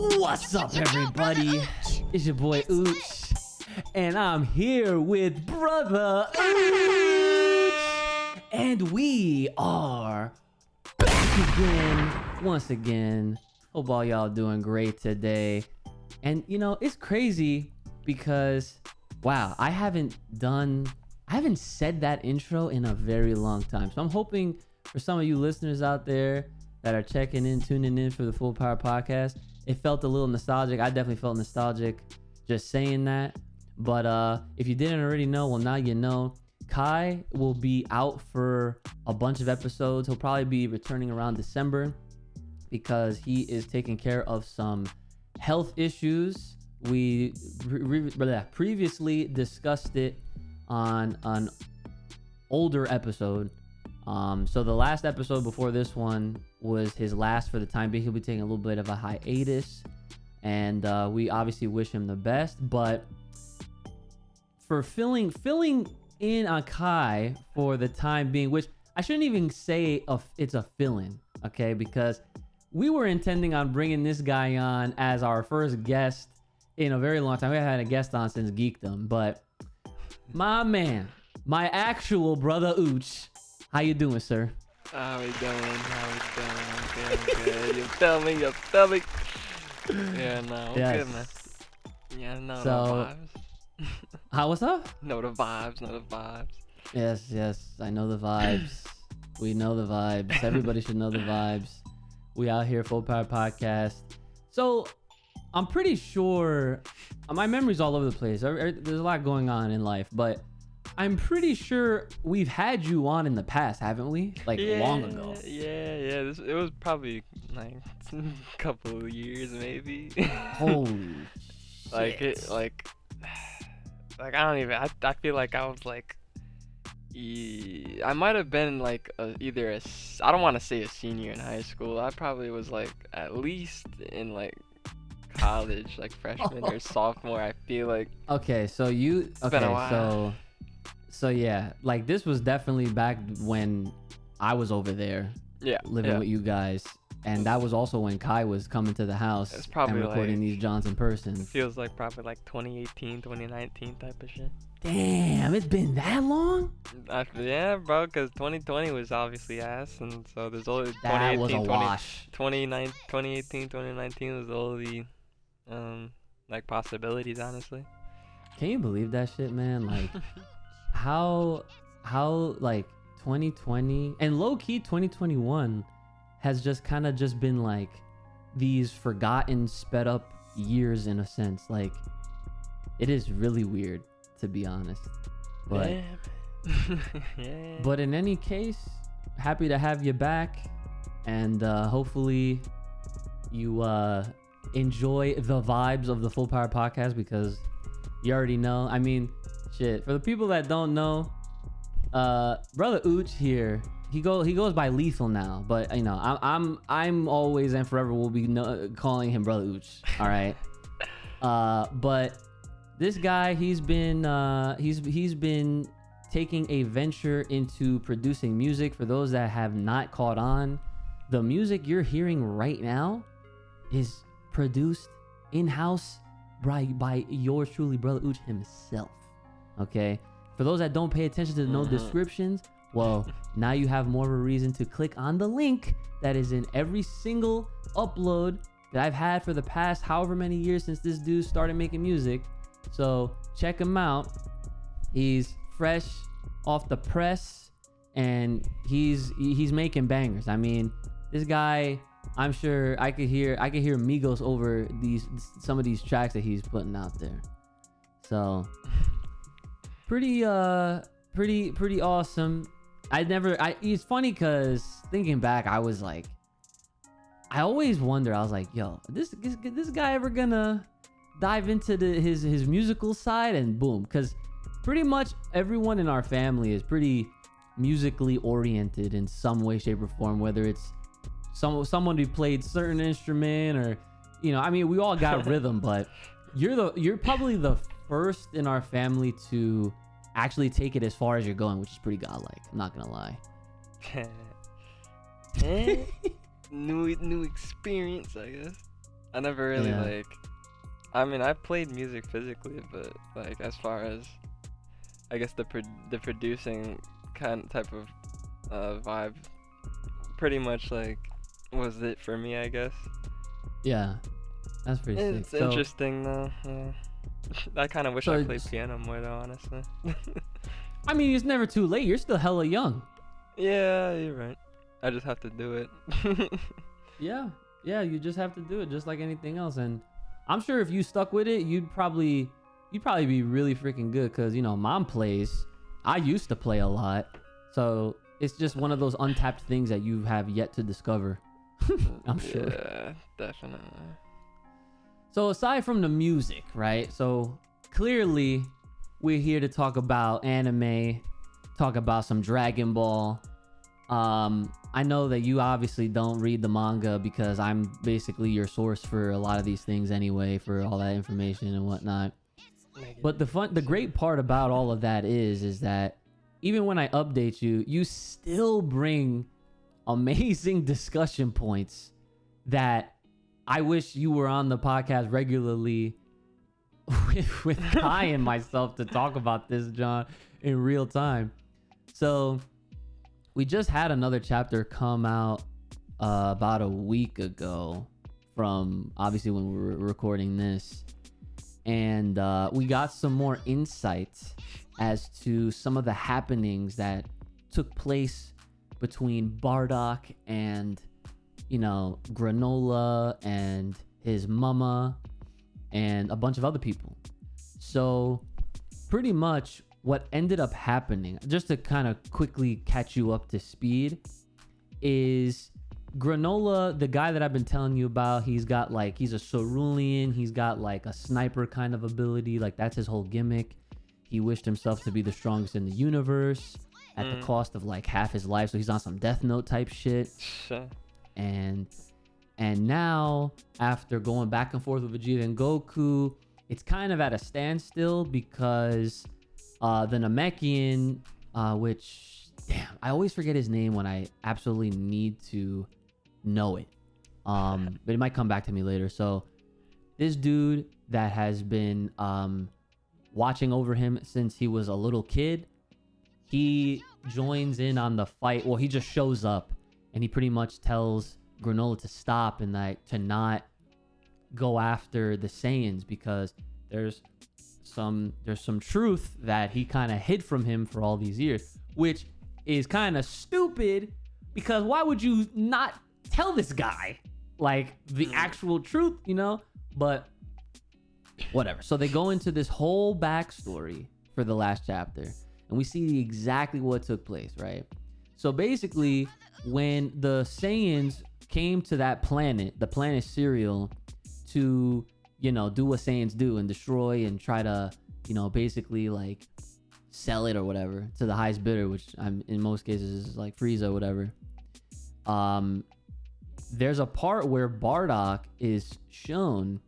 What's up, everybody? It's your boy Uchi, and I'm here with BrothaUch, and we are back again, once again. Hope all y'all doing great today. And you know, it's crazy because, wow, I haven't said that intro in a very long time. So I'm hoping for some of you listeners out there that are checking in, tuning in for the Full Power Podcast, it felt a little nostalgic. I definitely felt nostalgic just saying that. But if you didn't already know, well, now you know. Kai will be out for a bunch of episodes. He'll probably be returning around December because he is taking care of some health issues. We previously discussed it on an older episode. So the last episode before this one was his last for the time being. He'll be taking a little bit of a hiatus, and we obviously wish him the best. But for filling in on Kai for the time being, which I shouldn't even say it's a fill-in, okay? Because we were intending on bringing this guy on as our first guest in a very long time. We haven't had a guest on since Geekdom, but my man, my actual BrothaUch, how you doing, sir? How we doing? I'm good. You feel me? Yeah, no, I'm Yes. good, man. Yeah, no, So- no vibes. What's up? Know the vibes. Yes, I know the vibes. We know the vibes. Everybody should know the vibes. We out here, Full Power Podcast. So, I'm pretty sure my memory's all over the place. There's a lot going on in life, but I'm pretty sure we've had you on in the past, haven't we? Like long ago. Yeah. It was probably like a couple of years, maybe. Holy like shit. it, like I don't even. I feel like I was like. I might have been like either I don't want to say a senior in high school. I probably was like at least in like college, like freshman or sophomore. I feel like. Okay, so been a while. so yeah, like this was definitely back when I was over there living with you guys, and that was also when Kai was coming to the house It's probably and recording like- these Johns in person. Feels like probably like 2018, 2019 type of shit. Damn, it's been that long? Yeah, bro, because 2020 was obviously ass, and so there's only That was a 2018, wash. 2018, 2019 was all the like possibilities, honestly. Can you believe that shit, man? Like how like 2020 and low key 2021 has just kind of just been like these forgotten, sped up years in a sense. Like it is really weird, to be honest. But Yeah. but in any case, happy to have you back, and hopefully you enjoy the vibes of the Full Power Podcast, because you already know. I mean, shit, for the people that don't know, BrothaUch here, he goes by Lethal now, but you know, I'm always and forever will be calling him BrothaUch. All right. But this guy, he's been taking a venture into producing music. For those that have not caught on, the music you're hearing right now is produced in-house by yours truly, BrothaUch himself. Okay? For those that don't pay attention to no descriptions, well, now you have more of a reason to click on the link that is in every single upload that I've had for the past however many years since this dude started making music. So check him out. He's fresh off the press, and he's making bangers. I mean, this guy, I'm sure I could hear Migos over some of these tracks that he's putting out there. So pretty awesome. It's funny because thinking back, I was like, I always wonder, I was like, yo, this guy ever gonna dive into his musical side? And boom, because pretty much everyone in our family is pretty musically oriented in some way, shape, or form, whether it's someone who played certain instrument, or you know, I mean, we all got rhythm, but you're probably the first in our family to actually take it as far as you're going, which is pretty godlike. I'm not gonna lie. New experience, I guess. I never really Yeah. like. I mean, I played music physically, but like as far as I guess the producing type of vibe, pretty much like was it for me, I guess. Yeah, that's pretty sick. It's So, interesting though. Yeah. I kind of wish so I played it's- piano more though, honestly. I mean, it's never too late. You're still hella young. Yeah, you're right. I just have to do it. Yeah, yeah. You just have to do it, just like anything else. And I'm sure if you stuck with it, you'd probably be really freaking good. Cause you know, mom plays. I used to play a lot, so it's just one of those untapped things that you have yet to discover. I'm sure. Yeah, definitely. So aside from the music, right? So clearly we're here to talk about anime, talk about some Dragon Ball. I know that you obviously don't read the manga because I'm basically your source for a lot of these things anyway, for all that information and whatnot. But the great part about all of that is that even when I update you, you still bring amazing discussion points that I wish you were on the podcast regularly with Kai and myself to talk about this, John, in real time. So we just had another chapter come out about a week ago from obviously when we were recording this. And we got some more insights as to some of the happenings that took place between BrothaUch and, you know, Granola and his mama and a bunch of other people. So pretty much what ended up happening, just to kind of quickly catch you up to speed, is Granola, the guy that I've been telling you about, he's a cerulean, he's got like a sniper kind of ability, like that's his whole gimmick. He wished himself to be the strongest in the universe at the cost of like half his life, so he's on some Death Note type shit. And now, after going back and forth with Vegeta and Goku, it's kind of at a standstill because the Namekian, which, damn, I always forget his name when I absolutely need to know it. But it might come back to me later. So this dude that has been watching over him since he was a little kid, he joins in on the fight. Well, he just shows up and he pretty much tells Granola to stop and like to not go after the Saiyans because there's some truth that he kind of hid from him for all these years, which is kind of stupid because why would you not tell this guy like the actual truth, you know? But whatever. So they go into this whole backstory for the last chapter and we see exactly what took place, right? So basically, when the Saiyans came to that planet, the planet Serial, to, you know, do what Saiyans do and destroy and try to, you know, basically like sell it or whatever to the highest bidder, which in most cases is like Frieza or whatever. There's a part where BrothaUch is shown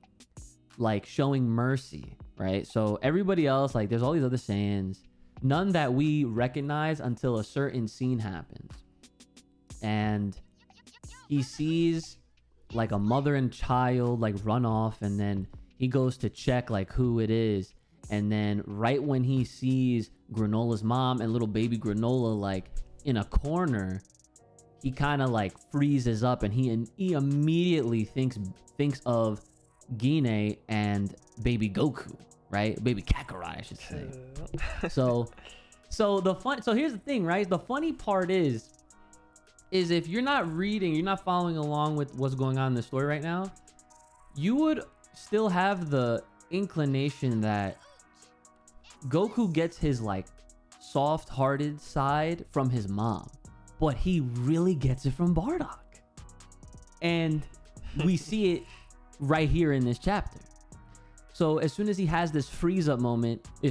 like showing mercy, right? So everybody else, like there's all these other Saiyans, none that we recognize until a certain scene happens. And he sees like a mother and child like run off, and then he goes to check like who it is, and then right when he sees Granola's mom and little baby Granola like in a corner, he kind of like freezes up and he immediately thinks of Gine and baby Goku, right? Baby Kakarot, I should say. So here's the thing, right? The funny part is if you're not reading, you're not following along with what's going on in the story right now, you would still have the inclination that Goku gets his like soft-hearted side from his mom, but he really gets it from BrothaUch. And we see it right here in this chapter. So as soon as he has this freeze up moment, they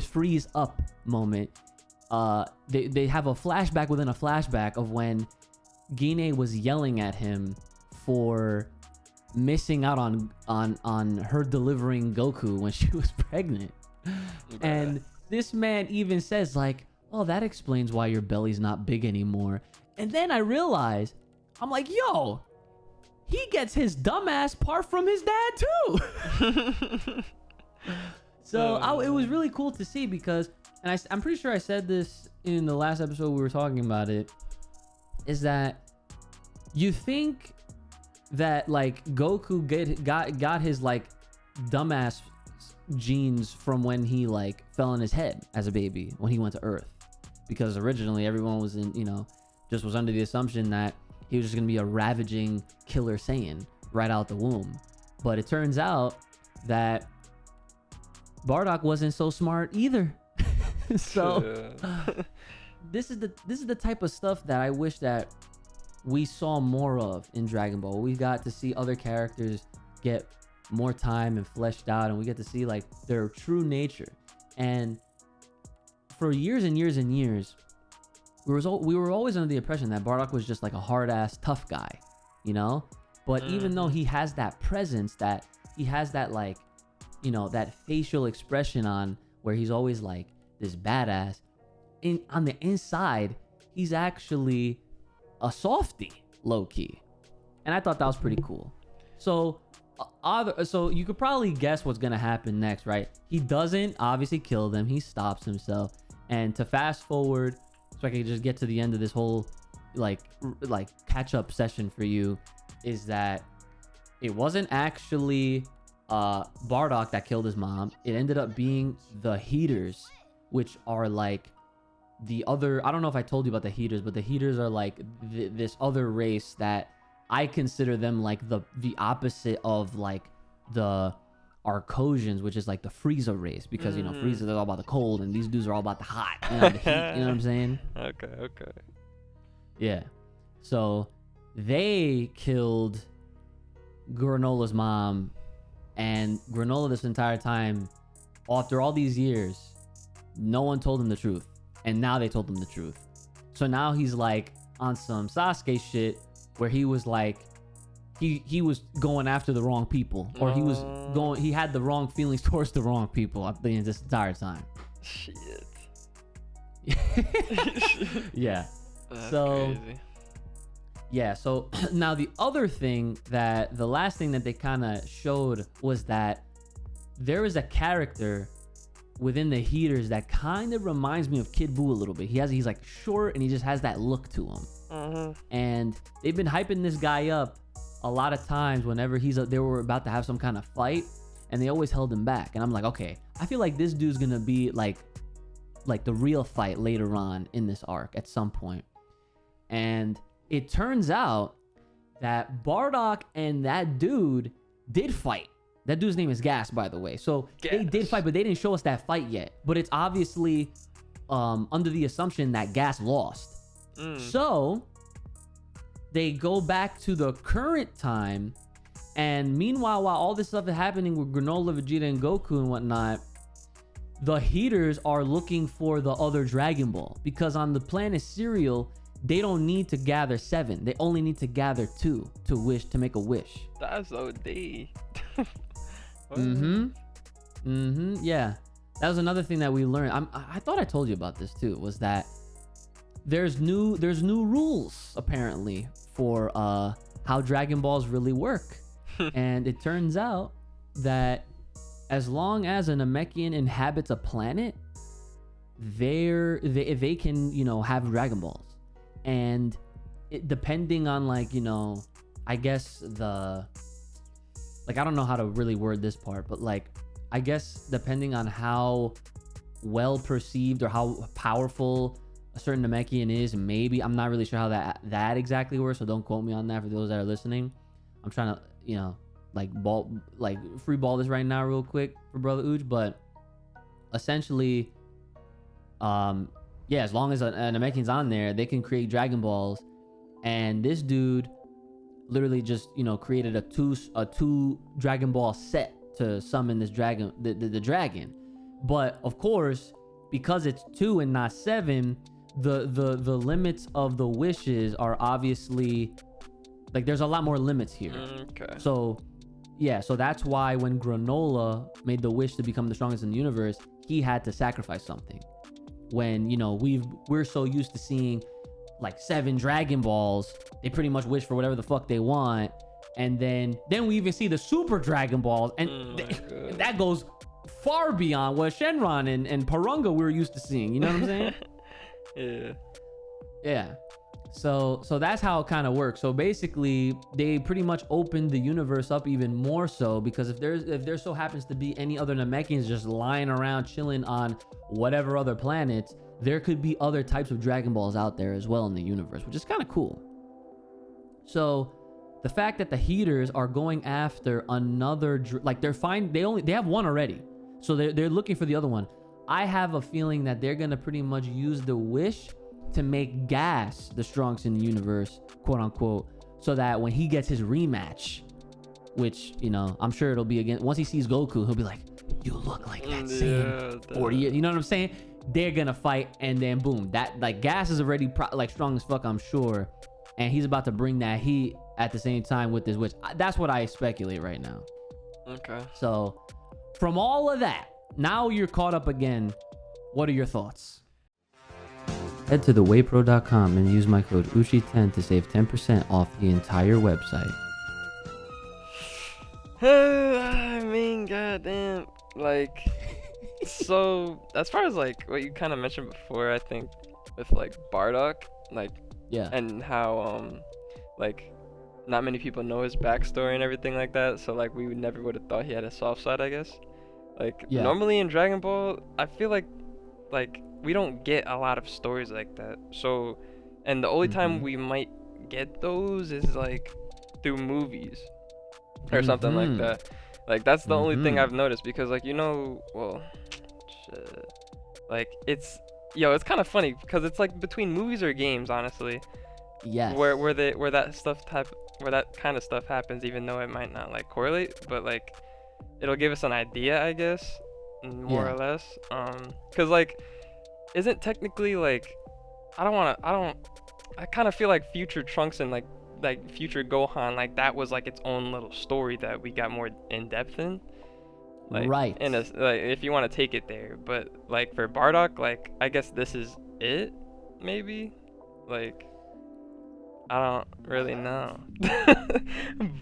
have a flashback within a flashback of when Gine was yelling at him for missing out on her delivering Goku when she was pregnant. And this man even says like, oh, that explains why your belly's not big anymore. And then I realized, I'm like, yo, he gets his dumbass part from his dad too. So it was really cool to see because, and I'm pretty sure I said this in the last episode we were talking about it, is that you think that like Goku got his like dumbass genes from when he like fell on his head as a baby when he went to Earth, because originally everyone was just was under the assumption that he was just gonna be a ravaging killer Saiyan right out the womb. But it turns out that BrothaUch wasn't so smart either. So this is the type of stuff that I wish that we saw more of in Dragon Ball. We got to see other characters get more time and fleshed out, and we get to see like their true nature. And for years and years and years, we were always under the impression that BrothaUch was just like a hard ass tough guy, you know. But even though he has that presence, that he has that like, you know, that facial expression on where he's always like this badass, on the inside he's actually a softie, low key. And I thought that was pretty cool. So so you could probably guess what's gonna happen next, right? He doesn't obviously kill them, he stops himself. And to fast forward so I can just get to the end of this whole like catch up session for you, is that it wasn't actually BrothaUch that killed his mom. It ended up being the Heaters, which are like the other, I don't know if I told you about the Heaters, but the Heaters are like this other race that I consider them like the opposite of like the Arcosians, which is like the Frieza race, because you know Frieza, they're all about the cold, and these dudes are all about the hot, you know, the heat, you know what I'm saying? Okay. Yeah. So they killed Granola's mom, and Granola this entire time, after all these years, no one told him the truth. And now they told him the truth. So now he's like on some Sasuke shit where he was like, he was going after the wrong people, or he had the wrong feelings towards the wrong people, I think, this entire time. Shit. Yeah. That's so crazy. Yeah, so now the other thing, that the last thing that they kind of showed was that there is a character within the Heaters that kind of reminds me of Kid Buu a little bit. He's like short, and he just has that look to him. And they've been hyping this guy up a lot of times whenever they were about to have some kind of fight, and they always held him back. And I'm like, okay, I feel like this dude's gonna be like the real fight later on in this arc at some point. And it turns out that BrothaUch and that dude did fight. That dude's name is Gas, by the way. So they did fight, but they didn't show us that fight yet. But it's obviously under the assumption that Gas lost. So they go back to the current time, and meanwhile, while all this stuff is happening with Granola, Vegeta, and Goku and whatnot, the Heaters are looking for the other Dragon Ball, because on the planet Cereal, they don't need to gather 7. They only need to gather 2 to make a wish. That's OD. Yeah, that was another thing that we learned. I thought I told you about this too, was that there's new rules apparently for how Dragon Balls really work. And it turns out that as long as a Namekian inhabits a planet, they can, you know, have Dragon Balls. And depending on, like, you know, I guess like, I don't know how to really word this part, but like, I guess depending on how well perceived or how powerful a certain Namekian is, maybe, I'm not really sure how that exactly works, so don't quote me on that for those that are listening. I'm trying to, you know, like free ball this right now real quick for BrothaUch, but essentially, yeah, as long as a Namekian's on there, they can create Dragon Balls. And this dude literally just, you know, created a two Dragon Ball set to summon this dragon, the dragon. But of course, because it's 2 and not 7, the limits of the wishes are obviously, like, there's a lot more limits here. Okay. So yeah, so that's why when Granola made the wish to become the strongest in the universe, he had to sacrifice something. When, you know, we're so used to seeing like 7 Dragon Balls, they pretty much wish for whatever the fuck they want. And then we even see the Super Dragon Balls, and that goes far beyond what Shenron and Porunga we were used to seeing. You know what I'm saying? Yeah. So that's how it kind of works. So basically, they pretty much opened the universe up even more so, because if there so happens to be any other Namekians just lying around chilling on whatever other planets, there could be other types of Dragon Balls out there as well in the universe, which is kind of cool. So the fact that the Heaters are going after another, like they have one already, so they're looking for the other one. I have a feeling that they're gonna pretty much use the wish to make Gas the strongest in the universe, quote unquote, so that when he gets his rematch, which, you know, I'm sure it'll be again, once he sees Goku, he'll be like, you look like that same 40 years, you know what I'm saying? They're gonna fight, and then boom, that, like, Gas is already like strong as fuck, I'm sure, and he's about to bring that heat at the same time with this, which that's what I speculate right now. Okay. So from all of that, now you're caught up again. What are your thoughts? Head to thewaypro.com and use my code Uchi10 to save 10% off the entire website. I mean, goddamn, like, so as far as like what you kind of mentioned before, I think with like BrothaUch, like, Yeah. and how like not many people know his backstory and everything like that, so like we never would have thought he had a soft side, I guess. Like, Yeah. normally in Dragon Ball, I feel like we don't get a lot of stories like that. So, and the only time we might get those is like through movies or something like that. Like, that's the only thing I've noticed, because like, you know, well, shit. Like, it's kind of funny because it's like between movies or games, honestly. Yes. Where that kind of stuff happens, even though it might not like correlate, but like it'll give us an idea, I guess, more or less. Cause like, isn't technically like, I kind of feel like Future Trunks and like Future Gohan, like that was like its own little story that we got more in depth in. Like, right. In a, like, if you want to take it there, but like for BrothaUch, like I guess this is it, maybe. Like, I don't really know.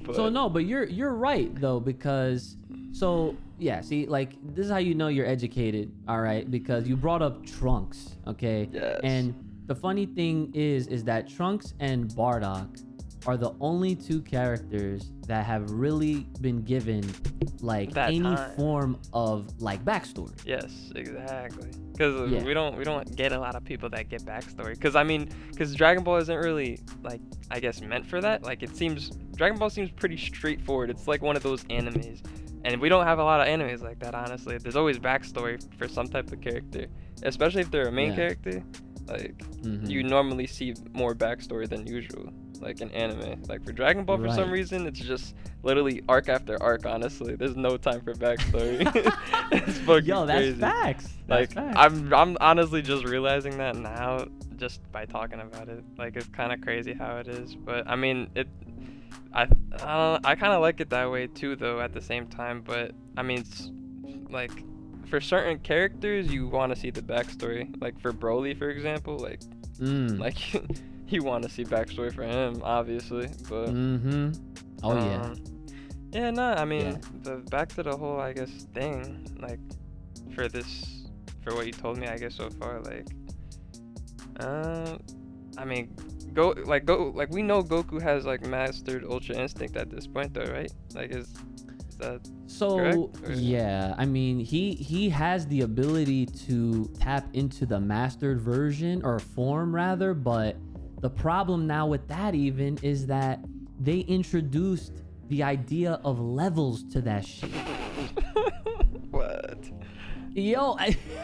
But you're right though, because see, like, this is how you know you're educated, all right? Because you brought up Trunks, okay? Yes. And the funny thing is that Trunks and BrothaUch are the only two characters that have really been given like form of like backstory. Yes, exactly. Because we don't get a lot of people that get backstory. Because Dragon Ball isn't really like, I guess, meant for that. Like, Dragon Ball seems pretty straightforward. It's like one of those animes, and we don't have a lot of animes like that, honestly. There's always backstory for some type of character, especially if they're a main character. Like, you normally see more backstory than usual, like in anime. Like for Dragon Ball, for some reason, it's just literally arc after arc, honestly. There's no time for backstory. It's fucking crazy. Facts. Like, I'm honestly just realizing that now, just by talking about it. Like, it's kind of crazy how it is. But I mean, I kind of like it that way too, though, at the same time. But I mean, it's like, for certain characters, you want to see the backstory. Like for Broly, for example, like you want to see backstory for him, obviously. But yeah, no, I mean, back to the whole, I guess, thing. Like, for what you told me, I guess, so far, like, I mean, we know Goku has like mastered Ultra Instinct at this point, though, right? Like, is that correct? Yeah, I mean, he has the ability to tap into the mastered version or form, rather, but the problem now with that even is that they introduced the idea of levels to that shit. What? Yo,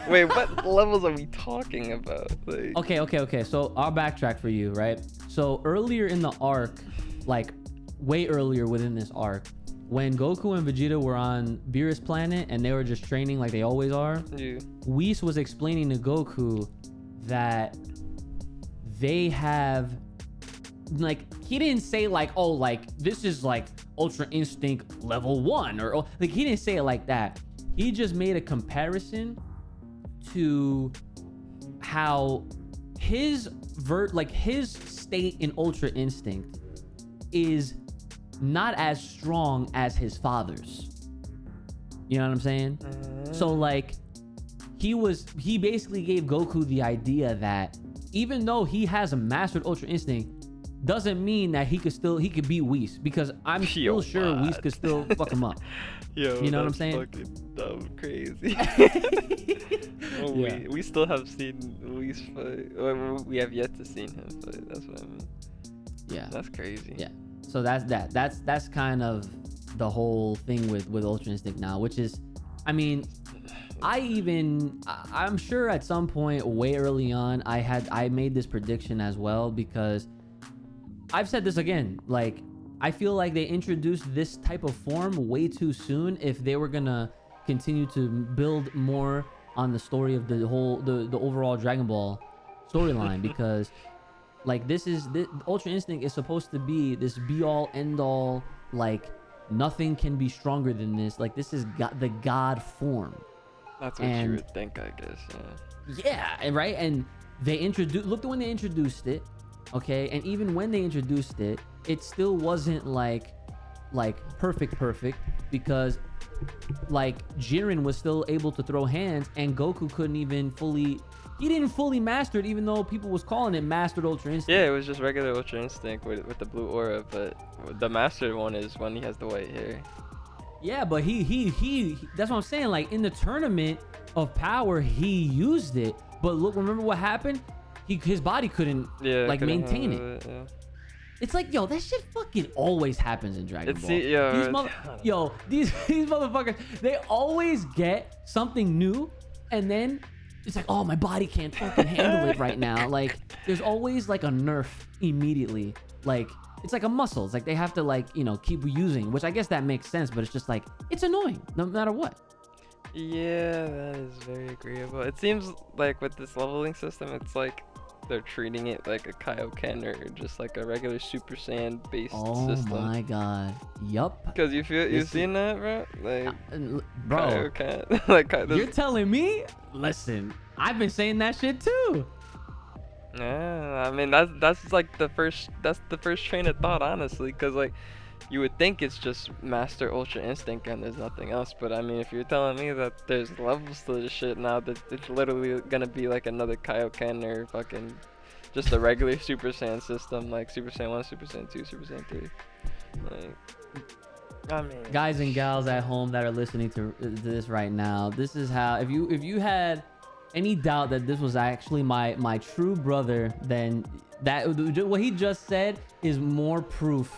wait, what levels are we talking about? Like... Okay. So I'll backtrack for you, right? So earlier in the arc, like way earlier within this arc, when Goku and Vegeta were on Beerus planet and they were just training like they always are, Whis was explaining to Goku that they have, like, he didn't say like, oh, like this is like Ultra Instinct level 1 or like, he didn't say it like that. He just made a comparison to how his state in Ultra Instinct is not as strong as his father's. You know what I'm saying? So like he basically gave Goku the idea that even though he has a mastered Ultra Instinct, doesn't mean that he could beat Whis, because I'm still sure Whis could still fuck him up. Yo, you know what I'm that's saying? Fucking dumb, crazy. We still have seen Whis fight. Or we have yet to see him fight. That's what I mean. Yeah. That's crazy. Yeah. So that's kind of the whole thing with Ultra Instinct now, which is, I mean, I'm sure at some point way early on I made this prediction as well, because I've said this again, like I feel like they introduced this type of form way too soon if they were gonna continue to build more on the story of the overall Dragon Ball storyline, because like this Ultra Instinct is supposed to be this be all end all, like nothing can be stronger than this, like this is the god form. That's what you would think, I guess. Yeah, right. And they look at when they introduced it, okay, and even when they introduced it, it still wasn't like perfect, because like Jiren was still able to throw hands, and Goku couldn't even didn't fully master it, even though people was calling it mastered Ultra Instinct. Yeah, it was just regular Ultra Instinct with the blue aura, but the mastered one is when he has the white hair. Yeah, but he that's what I'm saying, like in the tournament of power he used it, but look, remember what happened? His body couldn't maintain it. Yeah. It's like, yo, that shit fucking always happens in Dragon Ball. These motherfuckers, they always get something new, and then it's like, oh, my body can't fucking handle it right now. Like, there's always like a nerf immediately. Like, it's like a muscle. It's like they have to keep using, which I guess that makes sense, but it's just like, it's annoying no matter what. Yeah, that is very agreeable. It seems like with this leveling system, it's like they're treating it like a Kaioken or just like a regular Super Saiyan based system. Oh my god. Yup. Because you've seen that, bro? Like, bro, Kaioken. You're telling me? Listen, I've been saying that shit too. Yeah, I mean that's like the first train of thought, honestly, because like you would think it's just Master Ultra Instinct and there's nothing else, but I mean if you're telling me that there's levels to this shit now, that it's literally gonna be like another Kaioken or fucking just a regular Super Saiyan system, like Super Saiyan 1, Super Saiyan 2, Super Saiyan 3. Like, I mean, guys and gals at home that are listening to this right now, this is how, if you had any doubt that this was actually my true brother, then that what he just said is more proof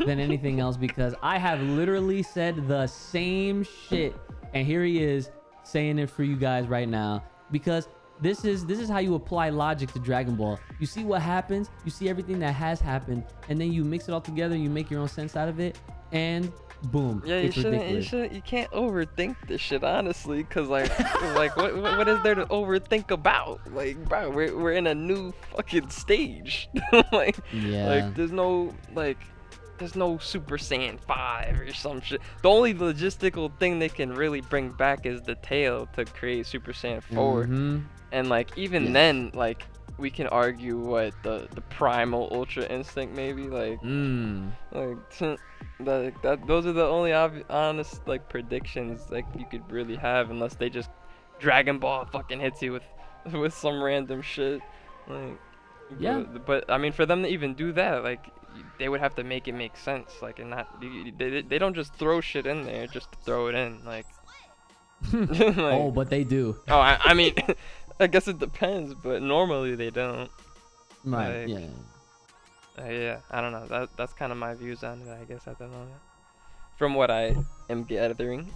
than anything else, because I have literally said the same shit, and here he is saying it for you guys right now, because this is how you apply logic to Dragon Ball. You see what happens, you see everything that has happened, and then you mix it all together, you make your own sense out of it, and boom. Yeah, you can't overthink this shit, honestly, because like what is there to overthink about? Like, bro, we're in a new fucking stage. Like, yeah, like there's no Super Saiyan 5 or some shit. The only logistical thing they can really bring back is the tail to create Super Saiyan 4. And like even then, like we can argue what the primal Ultra Instinct maybe, like like that those are the only honest like predictions like you could really have, unless they just Dragon Ball fucking hits you with some random shit, like. Yeah, but I mean, for them to even do that, like they would have to make it make sense, like, and not they don't just throw shit in there just to throw it in, like. Like, oh, but they do. Oh, I mean, I guess it depends, but normally they don't. Right. Like, yeah, I don't know. That's kind of my views on it, I guess, at the moment, from what I am gathering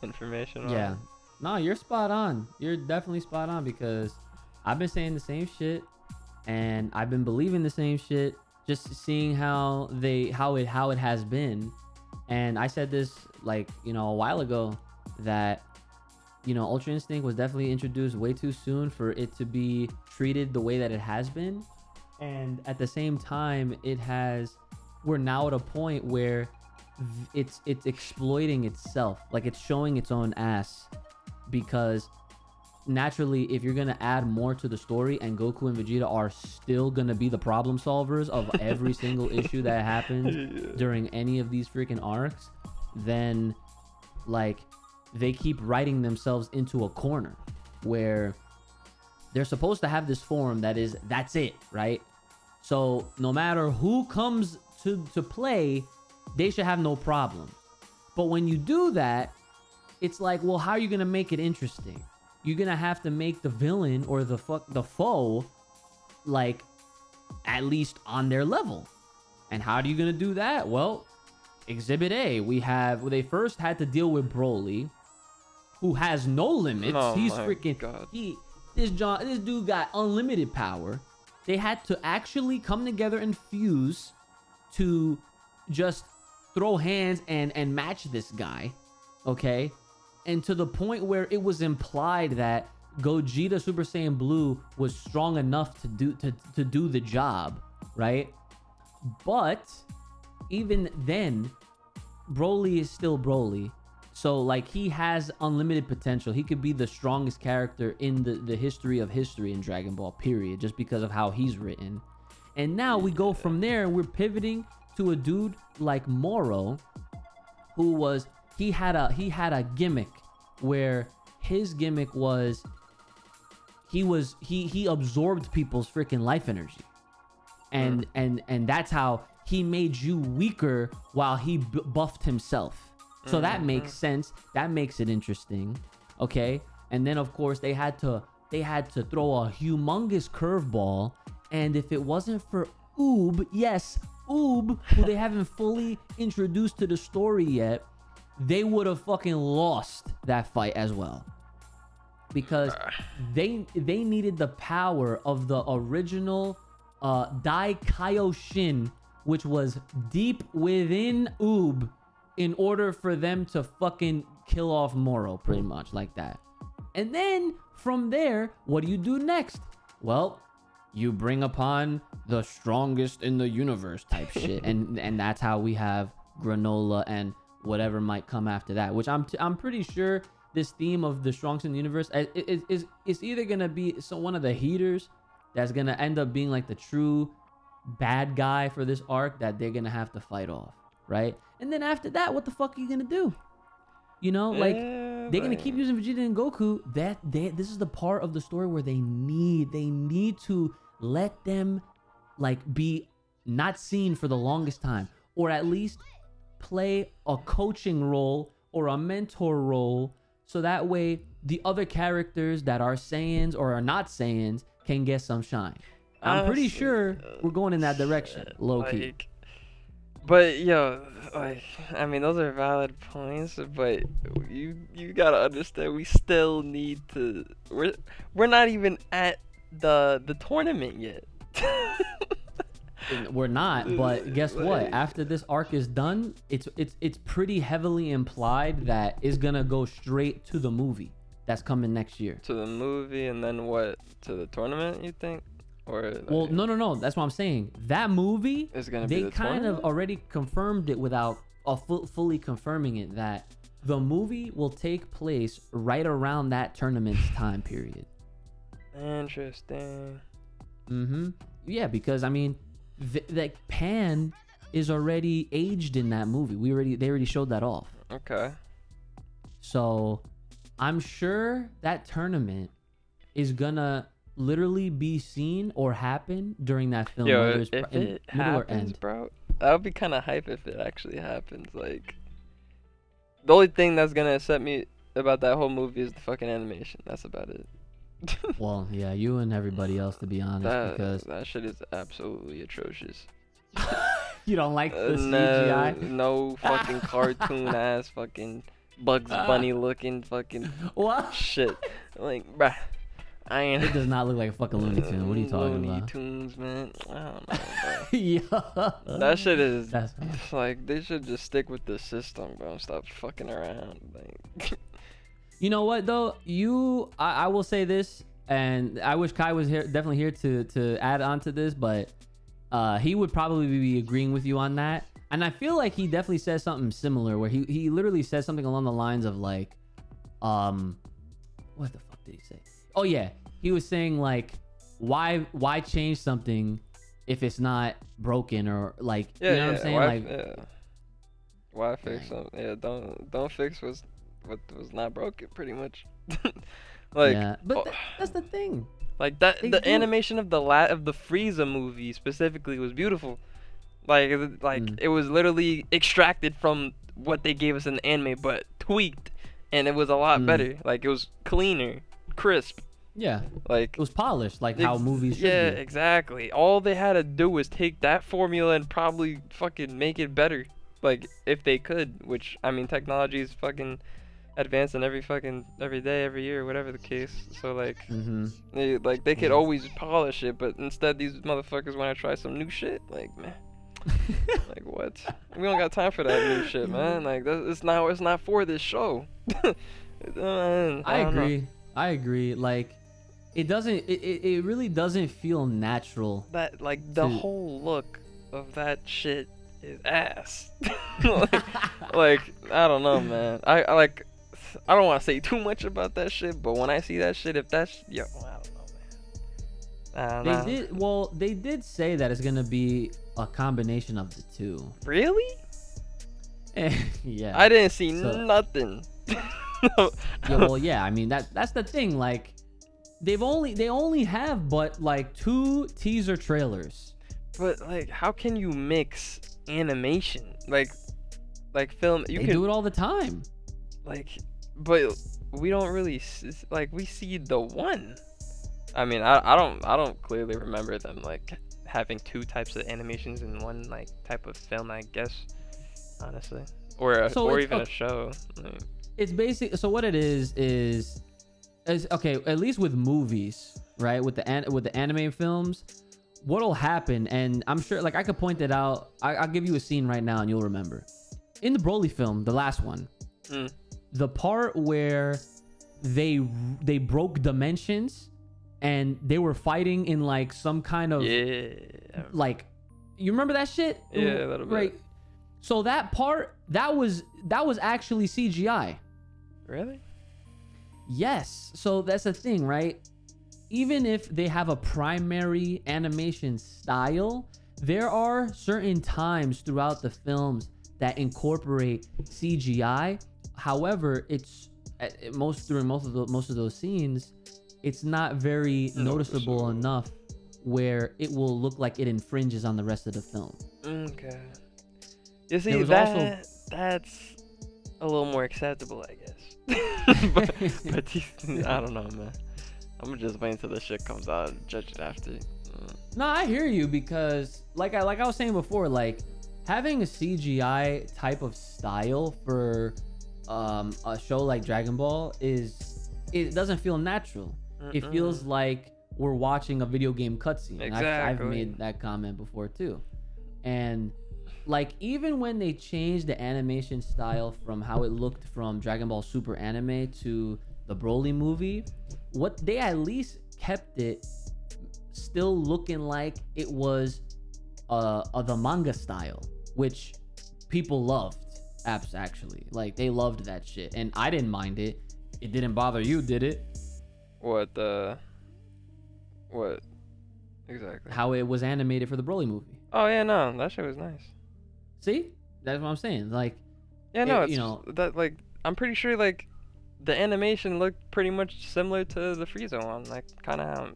information on. Yeah. No, you're spot on. You're definitely spot on, because I've been saying the same shit, and I've been believing the same shit, just seeing how it has been. And I said this like, a while ago, that Ultra Instinct was definitely introduced way too soon for it to be treated the way that it has been. And at the same time, we're now at a point where it's exploiting itself, like it's showing its own ass, because naturally, if you're gonna add more to the story and Goku and Vegeta are still gonna be the problem solvers of every single issue that happens during any of these freaking arcs, then like they keep writing themselves into a corner where they're supposed to have this form that's it, right? So no matter who comes to play, they should have no problem. But when you do that, it's like, well, how are you gonna make it interesting? You're gonna have to make the villain or the foe like at least on their level. And how are you gonna do that? Well, Exhibit A, they first had to deal with Broly, who has no limits. Oh He's my freaking God. this dude got unlimited power. They had to actually come together and fuse to just throw hands and match this guy, okay? And to the point where it was implied that Gogeta Super Saiyan Blue was strong enough to do the job, right? But even then, Broly is still Broly. So like he has unlimited potential. He could be the strongest character in the history of history in Dragon Ball, period, just because of how he's written. And now we go from there and we're pivoting to a dude like Moro, who had a gimmick where his gimmick was he absorbed people's freaking life energy. And that's how he made you weaker while he buffed himself. So that makes sense. That makes it interesting. Okay? And then of course they had to throw a humongous curveball, and if it wasn't for Oob, yes, Oob, who they haven't fully introduced to the story yet, they would have fucking lost that fight as well. Because they needed the power of the original Dai Kaioshin, which was deep within Oob, in order for them to fucking kill off Moro, pretty much like that. And then from there, what do you do next? Well, you bring upon the strongest in the universe type shit, and that's how we have Granola and whatever might come after that. Which I'm pretty sure this theme of the strongest in the universe is either gonna be one of the heaters that's gonna end up being like the true bad guy for this arc that they're gonna have to fight off, right? And then after that, what the fuck are you gonna do? You know, like they're gonna keep using Vegeta and Goku. This is the part of the story where they need to let them like be not seen for the longest time, or at least play a coaching role or a mentor role, so that way the other characters that are Saiyans or are not Saiyans can get some shine. I'm pretty sure we're going in that direction, low key. But yo, like, I mean, those are valid points, but you gotta understand, we still need to. We're not even at the tournament yet. We're not, but guess what? After this arc is done, it's pretty heavily implied that it's gonna go straight to the movie that's coming next year. To the movie, and then what? To the tournament, you think? Or well, no. That's what I'm saying. That movie is gonna be they kind of already confirmed it without fully confirming it, that the movie will take place right around that tournament's time period. Interesting. Yeah, because I mean, like Pan is already aged in that movie. They already showed that off. Okay. So I'm sure that tournament is gonna literally be seen or happen during that film. Yo, if it happens, bro, that would be kind of hype if it actually happens. Like, the only thing that's gonna upset me about that whole movie is the fucking animation. That's about it. Well, yeah, you and everybody else, to be honest, because that shit is absolutely atrocious. You don't like the CGI? No fucking cartoon ass fucking Bugs Bunny looking fucking what shit. Like, bruh. It does not look like a fucking Looney Tune. What are you talking Looney about? Tunes, man. I don't know, bro. Yeah. That shit is That's like, they should just stick with the system, bro. Stop fucking around. Like, you know what though? I will say this, and I wish Kai was here, definitely here to add on to this, but he would probably be agreeing with you on that. And I feel like he definitely says something similar, where he literally says something along the lines of like, what the fuck did he say? Oh yeah, he was saying like, why change something if it's not broken or like, you know what I'm saying? Why fix something? Yeah, don't fix what was not broken, pretty much. Like, yeah, but that's the thing. like that They the do- animation of the Frieza movie specifically was beautiful. Like it was literally extracted from what they gave us in the anime, but tweaked, and it was a lot better. Like it was cleaner, crisp. Yeah, Like it was polished, like how movies should yeah, be. exactly. All they had to do was take that formula and probably fucking make it better. Like if they could, which I mean, technology is fucking advancing every day, every year, whatever the case. So like, they could always polish it, but instead these motherfuckers want to try some new shit. Like, man, like what? We don't got time for that new shit, man. Like it's not for this show. I agree. Like, it really doesn't feel natural. That like the whole look of that shit is ass. like I don't know, man. I don't want to say too much about that shit, but when I see that shit, if that's I don't know, man. They did say that it's gonna be a combination of the two. Really? Yeah. I didn't see nothing. Yeah. I mean that's the thing. Like, they only have but like 2 teaser trailers. But like, how can you mix animation like film? They do it all the time. Like, but we don't really we see the one. I mean, I don't clearly remember them like having 2 types of animations in one like type of film, I guess, honestly, or even a show. Like, it's basic. So what it is okay. At least with movies, right? With the anime films, what'll happen, and I'm sure, like, I could point it out. I'll give you a scene right now, and you'll remember. In the Broly film, the last one, the part where they broke dimensions, and they were fighting in like some kind of like, you remember that shit? Yeah, a little bit. Right. So that part, that was actually CGI. Really? Yes. So that's the thing, right? Even if they have a primary animation style, there are certain times throughout the films that incorporate CGI. However, it's during most of those scenes, it's not very noticeable enough where it will look like it infringes on the rest of the film. Okay. You see, that's a little more acceptable, I guess. but I don't know, man. I'm gonna just wait until this shit comes out and judge it after. No, I hear you, because like I was saying before, like, having a CGI type of style for a show like Dragon Ball it doesn't feel natural. It feels like we're watching a video game cutscene. Exactly. I've made that comment before too. And like, even when they changed the animation style from how it looked from Dragon Ball Super anime to the Broly movie, what they at least kept it still looking like it was the manga style, which people loved. Apps actually, like, they loved that shit, and I didn't mind it. It didn't bother you, did it? What exactly? How it was animated for the Broly movie. Oh yeah, no, that shit was nice. See, that's what I'm saying. Like, yeah, no, you know, that, like, I'm pretty sure like the animation looked pretty much similar to the Frieza one, like kind of how I'm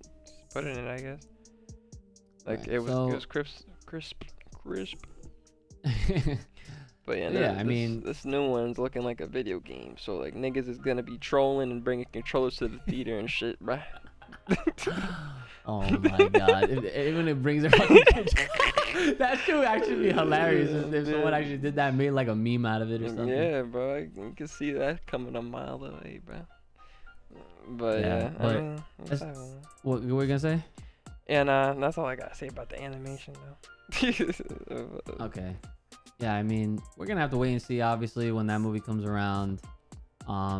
putting it, I guess. Like, right, it was crisp. But yeah, I mean, this new one's looking like a video game, so like niggas is gonna be trolling and bringing controllers to the theater and shit, bruh. Oh my god! Even it brings their fucking that shit would actually be hilarious if someone actually did that and made like a meme out of it or something. Yeah, bro, you can see that coming a mile away, bro. But yeah, I mean, what were you gonna say? And that's all I gotta say about the animation, though. Okay. Yeah, I mean, we're gonna have to wait and see, obviously, when that movie comes around. A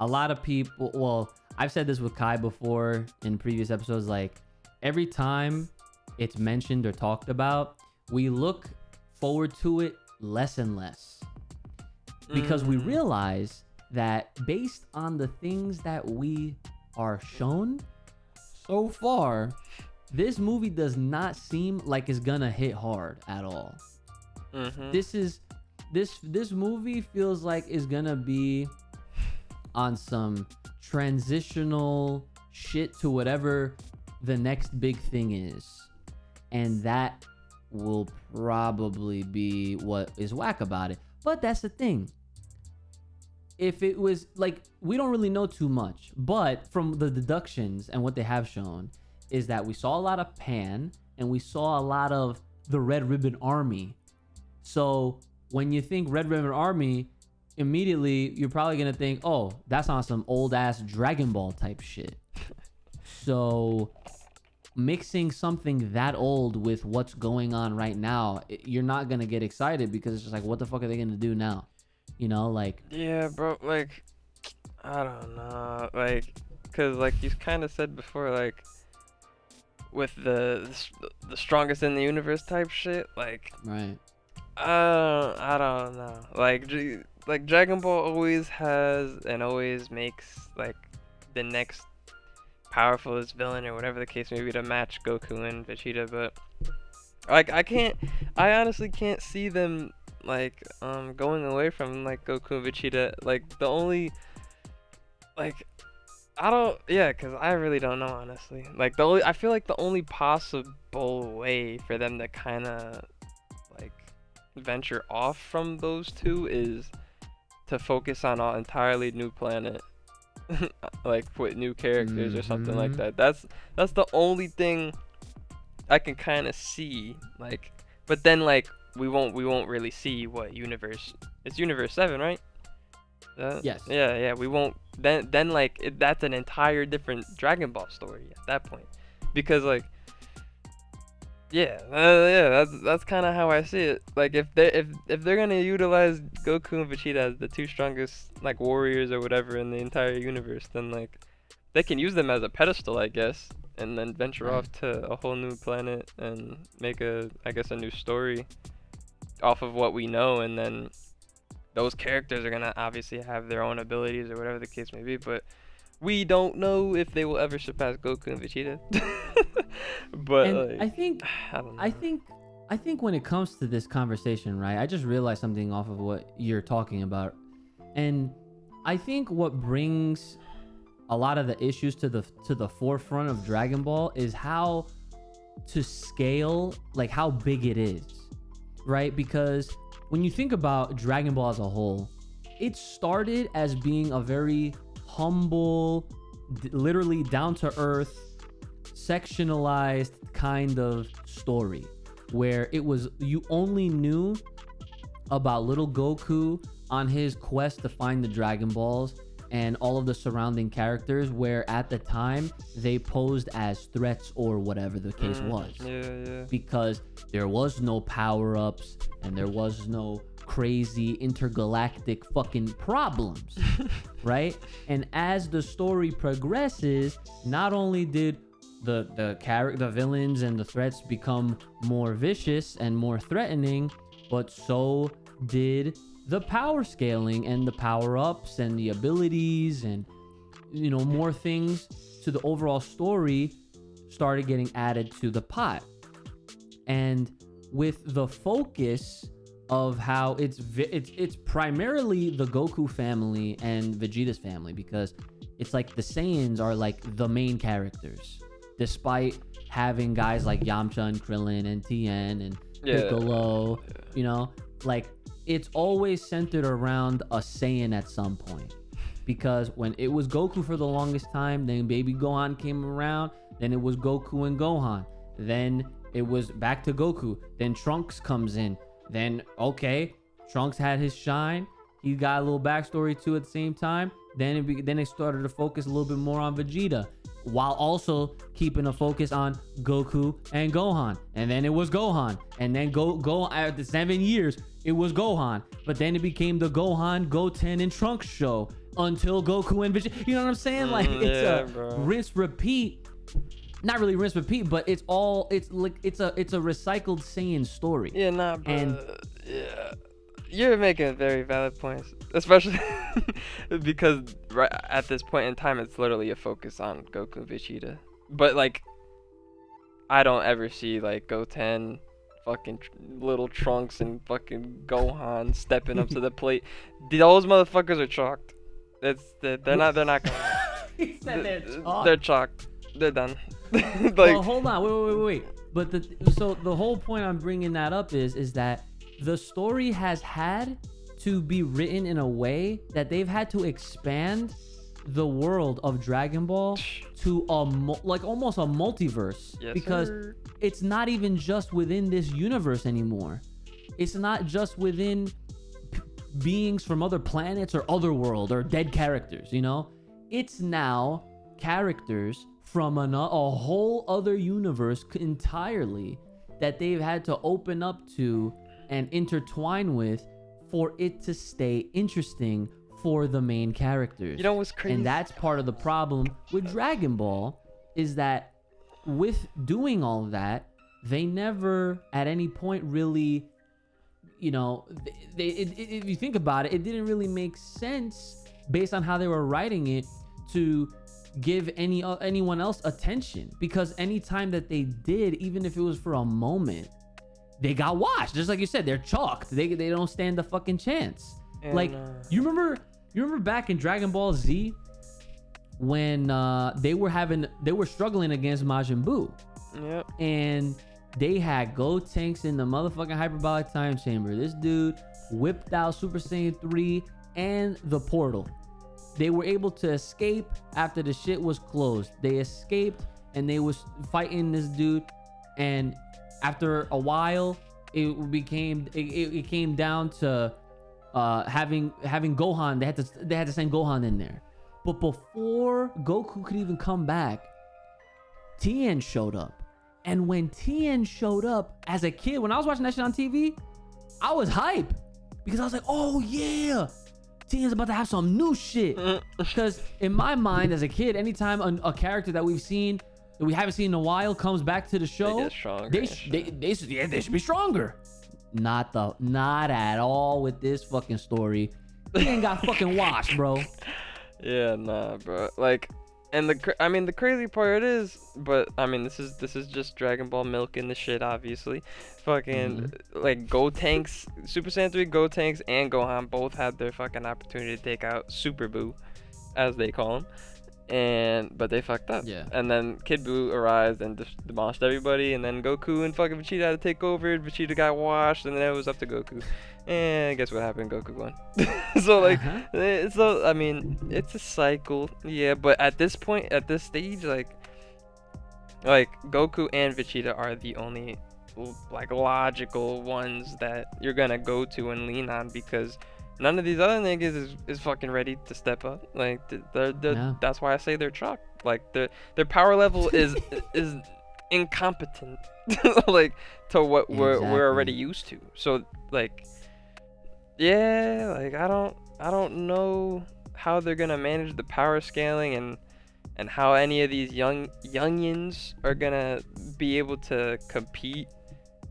lot of people, well, I've said this with Kai before in previous episodes, like, every time it's mentioned or talked about, we look forward to it less and less, because we realize that based on the things that we are shown, so far, this movie does not seem like it's gonna hit hard at all. Mm-hmm. This movie feels like it's gonna be on some transitional shit to whatever the next big thing is, and that will probably be what is whack about it. But that's the thing. If it was like, we don't really know too much, but from the deductions and what they have shown is that we saw a lot of Pan and we saw a lot of the Red Ribbon Army. So when you think Red Ribbon Army, immediately you're probably gonna think, oh, that's on some old ass Dragon Ball type shit. So mixing something that old with what's going on right now, you're not gonna get excited because it's just like, what the fuck are they gonna do now? You know, like, yeah, bro, like, I don't know, like, cause like you kind of said before, like, with the strongest in the universe type shit, like, right? I don't know, like Dragon Ball always has and always makes like the next powerfulest villain or whatever the case may be to match Goku and Vegeta, but like I honestly can't see them like going away from like Goku and Vegeta. Like the only like cause I really don't know honestly. Like I feel like the only possible way for them to kind of like venture off from those two is to focus on an entirely new planet. Like with new characters or something like that. That's the only thing I can kind of see. Like, but then like we won't really see what universe. It's Universe 7, right? Yes. Yeah. We won't. Then like that's an entire different Dragon Ball story at that point, because like. That's kind of how I see it. Like if they're gonna utilize Goku and Vegeta as the two strongest like warriors or whatever in the entire universe, then like they can use them as a pedestal, I guess, and then venture off to a whole new planet and make a new story off of what we know, and then those characters are gonna obviously have their own abilities or whatever the case may be, but we don't know if they will ever surpass Goku and Vegeta. But and like, I don't know. I think when it comes to this conversation, right, I just realized something off of what you're talking about, and I think what brings a lot of the issues to the forefront of Dragon Ball is how to scale, like how big it is, right? Because when you think about Dragon Ball as a whole, it started as being a very humble, literally down to earth, sectionalized kind of story where it was, you only knew about little Goku on his quest to find the Dragon Balls and all of the surrounding characters, where at the time they posed as threats or whatever the case was. Because there was no power-ups and there was no crazy intergalactic fucking problems. Right? And as the story progresses, not only did the villains and the threats become more vicious and more threatening, but so did the power scaling and the power-ups and the abilities, and you know, more things to the overall story started getting added to the pot. And with the focus of how it's primarily the Goku family and Vegeta's family, because it's like the Saiyans are like the main characters, despite having guys like Yamcha and Krillin and Tien and Piccolo. You know, like it's always centered around a Saiyan at some point, because when it was Goku for the longest time, then Baby Gohan came around, then it was Goku and Gohan, then it was back to Goku, then Trunks comes in, then okay, Trunks had his shine, he got a little backstory too at the same time, then it started to focus a little bit more on Vegeta, while also keeping a focus on Goku and Gohan. And then it was Gohan, and then go after 7 years it was Gohan, but then it became the Gohan, Goten, and Trunks show until Goku and Vegeta. You know what I'm saying? Like it's rinse repeat. Not really rinse repeat, but it's a recycled Saiyan story. Yeah, nah, bro. And You're making very valid points, especially because right at this point in time, it's literally a focus on Goku and Vegeta. But like, I don't ever see like Goten, fucking little Trunks and fucking Gohan stepping up to the plate. Those motherfuckers are chalked. They're not going. He said they're chalked. They're chalked. They're done. Like, well, hold on, wait. But the whole point I'm bringing that up is that the story has had to be written in a way that they've had to expand the world of Dragon Ball to like almost a multiverse. Yes, because sir. It's not even just within this universe anymore. It's not just within beings from other planets or other world or dead characters, you know? It's now characters from a whole other universe entirely that they've had to open up to and intertwine with for it to stay interesting for the main characters. You know what's crazy? And that's part of the problem with Dragon Ball, is that with doing all of that, they never at any point really, you know, if you think about it, it didn't really make sense based on how they were writing it to give anyone else attention, because anytime that they did, even if it was for a moment, they got washed. Just like you said, they're chalked. They don't stand a fucking chance. And, like you remember back in Dragon Ball Z when they were struggling against Majin Buu. Yep. And they had Gotenks in the motherfucking hyperbolic time chamber. This dude whipped out Super Saiyan 3 and the portal. They were able to escape after the shit was closed. They escaped and they was fighting this dude, and after a while it came down to having Gohan. They had to send Gohan in there. But before Goku could even come back, Tien showed up. And when Tien showed up as a kid, when I was watching that shit on TV, I was hype, because I was like, oh yeah, Tien's about to have some new shit. Because in my mind as a kid, anytime a character that we've seen that we haven't seen in a while comes back to the show, they get stronger. They should be stronger. Not at all with this fucking story. Tien got fucking washed, bro. Yeah, nah, bro. Like, and the crazy part is, but I mean, this is just Dragon Ball milking the shit, obviously. Fucking like Gotenks, Super Saiyan 3 Gotenks and Gohan both had their fucking opportunity to take out Super Buu, as they call him, but they fucked up. Yeah. And then Kid Buu arrived and demolished everybody, and then Goku and fucking Vegeta had to take over. Vegeta got washed, and then it was up to Goku. And guess what happened? Goku won. So like, so I mean, it's a cycle, yeah. But at this point, at this stage, like Goku and Vegeta are the only like logical ones that you're gonna go to and lean on, because none of these other niggas is fucking ready to step up. Like that's why I say they're chalked. Like their power level is incompetent, like to what we're already used to. So like, yeah, like I don't know how they're gonna manage the power scaling and how any of these youngins are gonna be able to compete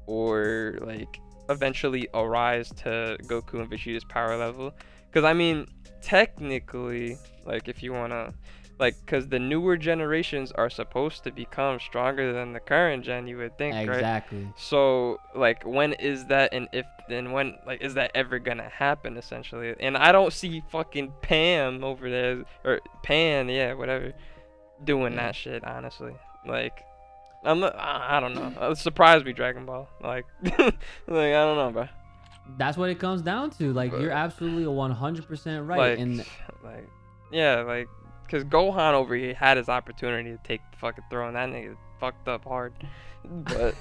or like eventually arise to Goku and Vegeta's power level. Because I mean, technically, like if you wanna, like, because the newer generations are supposed to become stronger than the current gen, you would think, right? Exactly. So like, when is that, and when like is that ever gonna happen, essentially? And I don't see fucking Pam over there, or Pan, yeah, whatever, doing that shit, honestly. Like, I don't know. It surprised me, Dragon Ball. Like, like I don't know, bro. That's what it comes down to. Like, you're absolutely 100% right. Like, and like, yeah, like, because Gohan over here had his opportunity to take the fucking throne. That nigga fucked up hard. But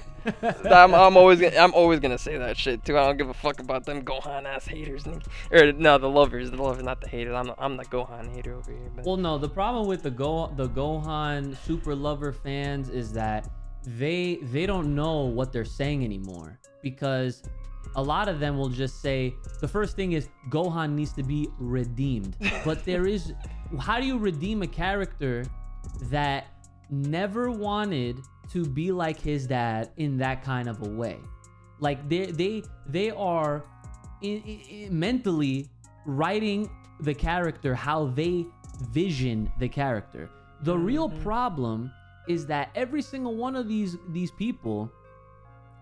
I'm always gonna say that shit too. I don't give a fuck about them Gohan ass haters. Or no, the lovers, not the haters. I'm the Gohan hater over here. But. Well, no, the problem with the Gohan super lover fans is that they don't know what they're saying anymore, because a lot of them will just say the first thing is Gohan needs to be redeemed. But how do you redeem a character that never wanted to be like his dad in that kind of a way? Like they are mentally writing the character how they vision the character. The real problem is that every single one of these people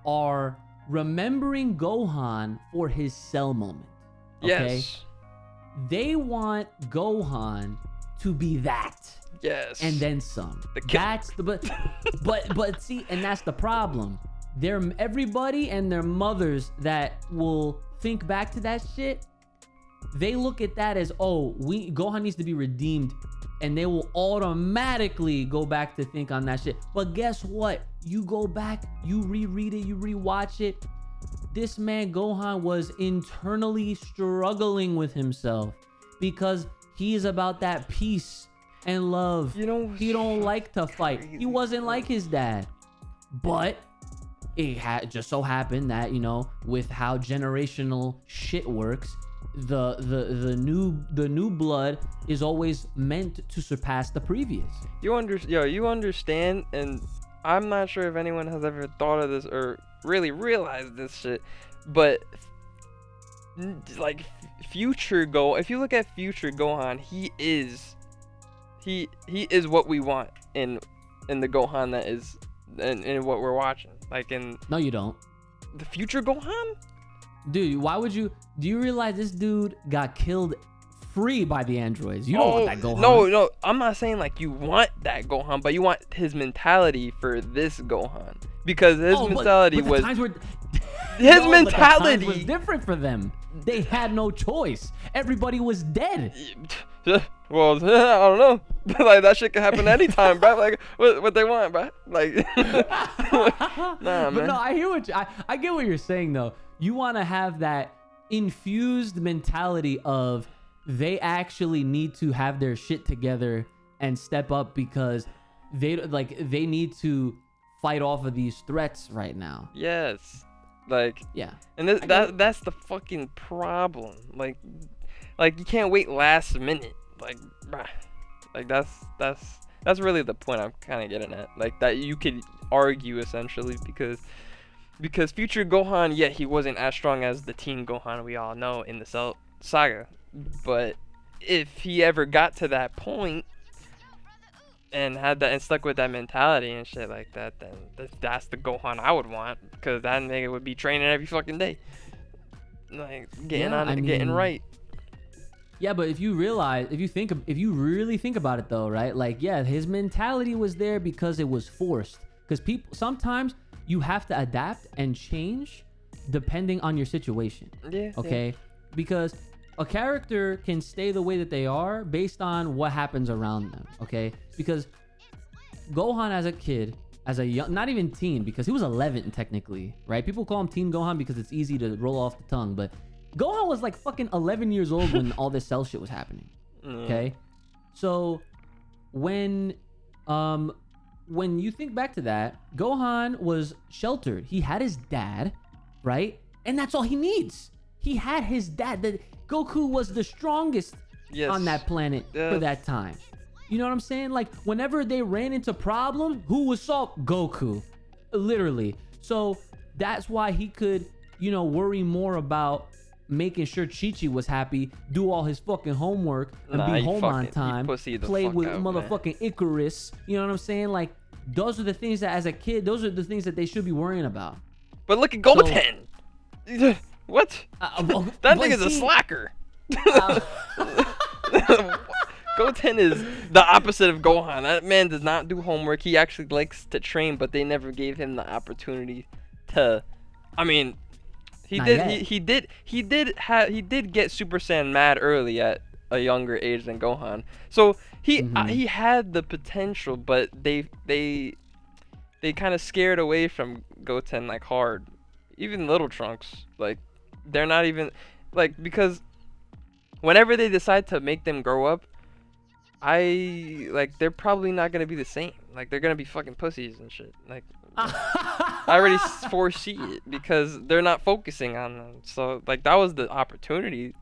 are remembering Gohan for his Cell moment. Okay? Yes. They want Gohan to be that. Yes. And then some. That's the but see, and that's the problem. Everybody and their mothers that will think back to that shit, they look at that as, Gohan needs to be redeemed, and they will automatically go back to think on that shit. But guess what? You go back, you reread it, you rewatch it. This man Gohan was internally struggling with himself because he is about that peace and love. You know, he don't like to fight. He wasn't like his dad. But it just so happened that, with how generational shit works, the new blood is always meant to surpass the previous. You understand, and I'm not sure if anyone has ever thought of this or really realized this shit, but like if you look at future Gohan, he is what we want in the Gohan that is in what we're watching. Like No, you don't. The future Gohan? Dude, why would you? Do you realize this dude got killed free by the androids? You don't want that Gohan. No, I'm not saying like you want that Gohan, but you want his mentality for this Gohan, because his mentality but was the times were, his mentality but the times was different for them. They had no choice. Everybody was dead. Well, I don't know. Like that shit can happen anytime, bro. Like what they want, bro. Like nah, man. But no, I hear I get what you're saying though. You want to have that infused mentality of they actually need to have their shit together and step up because they need to fight off of these threats right now. Yes. Like yeah. And that's the fucking problem. Like you can't wait last minute. Like bruh. Like that's really the point I'm kind of getting at. Like that you could argue essentially because future Gohan, he wasn't as strong as the teen Gohan we all know in the Cell saga. But if he ever got to that point and had that and stuck with that mentality and shit like that, then that's the Gohan I would want, because that nigga would be training every fucking day, like getting right. Yeah, but if you really think about it though, right? Like, yeah, his mentality was there because it was forced. Because sometimes you have to adapt and change depending on your situation. Yeah. Okay. Yeah. Because a character can stay the way that they are based on what happens around them. Okay. Because Gohan as a kid, as a young, not even teen, because he was 11 technically, right? People call him Teen Gohan because it's easy to roll off the tongue, but Gohan was like fucking 11 years old when all this Cell shit was happening. Okay. So when you think back to that, Gohan was sheltered. He had his dad, right? And that's all he needs. He had his dad. Goku was the strongest on that planet for that time. You know what I'm saying? Like, whenever they ran into problems, who was solved? Goku. Literally. So that's why he could, worry more about making sure Chi-Chi was happy, do all his fucking homework, and be home on time, play with motherfucking Icarus. You know what I'm saying? Like, those are the things that, as a kid, those are the things that they should be worrying about. But look at Goten. What? That nigga's a slacker. Goten is the opposite of Gohan. That man does not do homework. He actually likes to train, but they never gave him the opportunity to. I mean, he did get Super Saiyan mad early at a younger age than Gohan. So he had the potential, but they kind of scared away from Goten like hard. Even Little Trunks, like they're not even like, because whenever they decide to make them grow up, they're probably not gonna be the same. Like, they're gonna be fucking pussies and shit. Like, I already foresee it because they're not focusing on them. So like, that was the opportunity,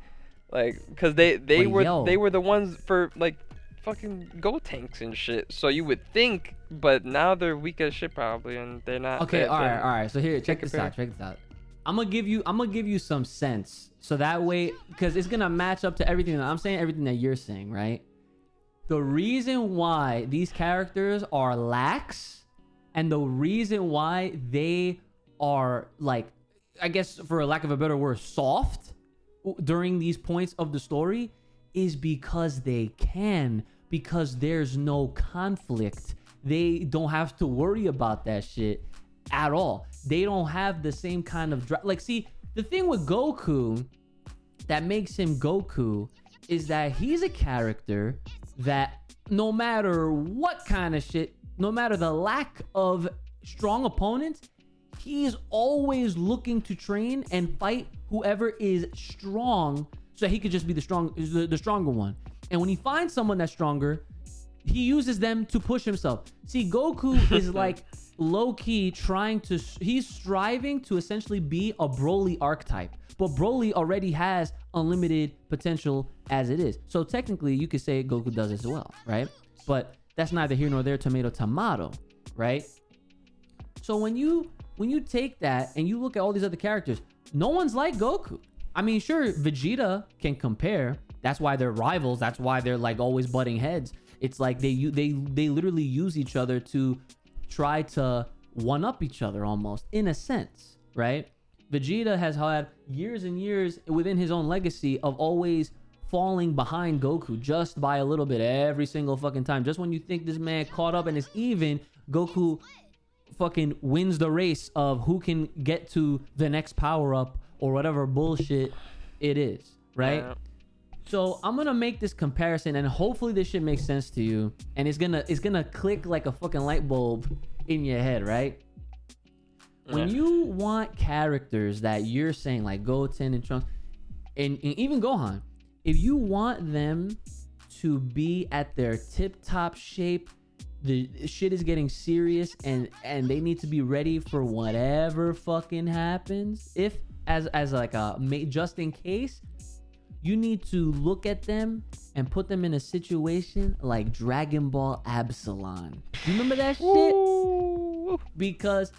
like, because they were the ones for like fucking Go tanks and shit. So you would think, but now they're weak as shit probably, and they're not. Okay, all right. So here, check this out. I'm gonna give you some sense, so that way, because it's gonna match up to everything that I'm saying, everything that you're saying, right? The reason why these characters are lax, and the reason why they are, like, I guess for a lack of a better word, soft during these points of the story, is because they can, because there's no conflict. They don't have to worry about that shit at all. They don't have the same kind of like, see, the thing with Goku that makes him Goku is that he's a character that no matter what kind of shit, no matter the lack of strong opponents, he's always looking to train and fight whoever is strong, so he could just be the stronger one. And when he finds someone that's stronger, he uses them to push himself. See, Goku is like low-key he's striving to essentially be a Broly archetype. But Broly already has unlimited potential as it is. So technically, you could say Goku does as well, right? But that's neither here nor there, tomato, right? So when you take that and you look at all these other characters, no one's like Goku. I mean, sure, Vegeta can compare. That's why they're rivals. That's why they're like always butting heads. It's like they literally use each other to try to one up each other almost, in a sense, right? Vegeta has had years and years within his own legacy of always falling behind Goku just by a little bit every single fucking time. Just when you think this man caught up and is even, Goku fucking wins the race of who can get to the next power up or whatever bullshit it is, right? Yeah. So I'm gonna make this comparison, and hopefully this shit makes sense to you, and it's gonna click like a fucking light bulb in your head, right? Yeah. When you want characters that you're saying like Goten and Trunks, and even Gohan, if you want them to be at their tip-top shape, the shit is getting serious, and they need to be ready for whatever fucking happens. If as like a just in case, you need to look at them and put them in a situation like Dragon Ball Absalon. You remember that shit? Ooh. Because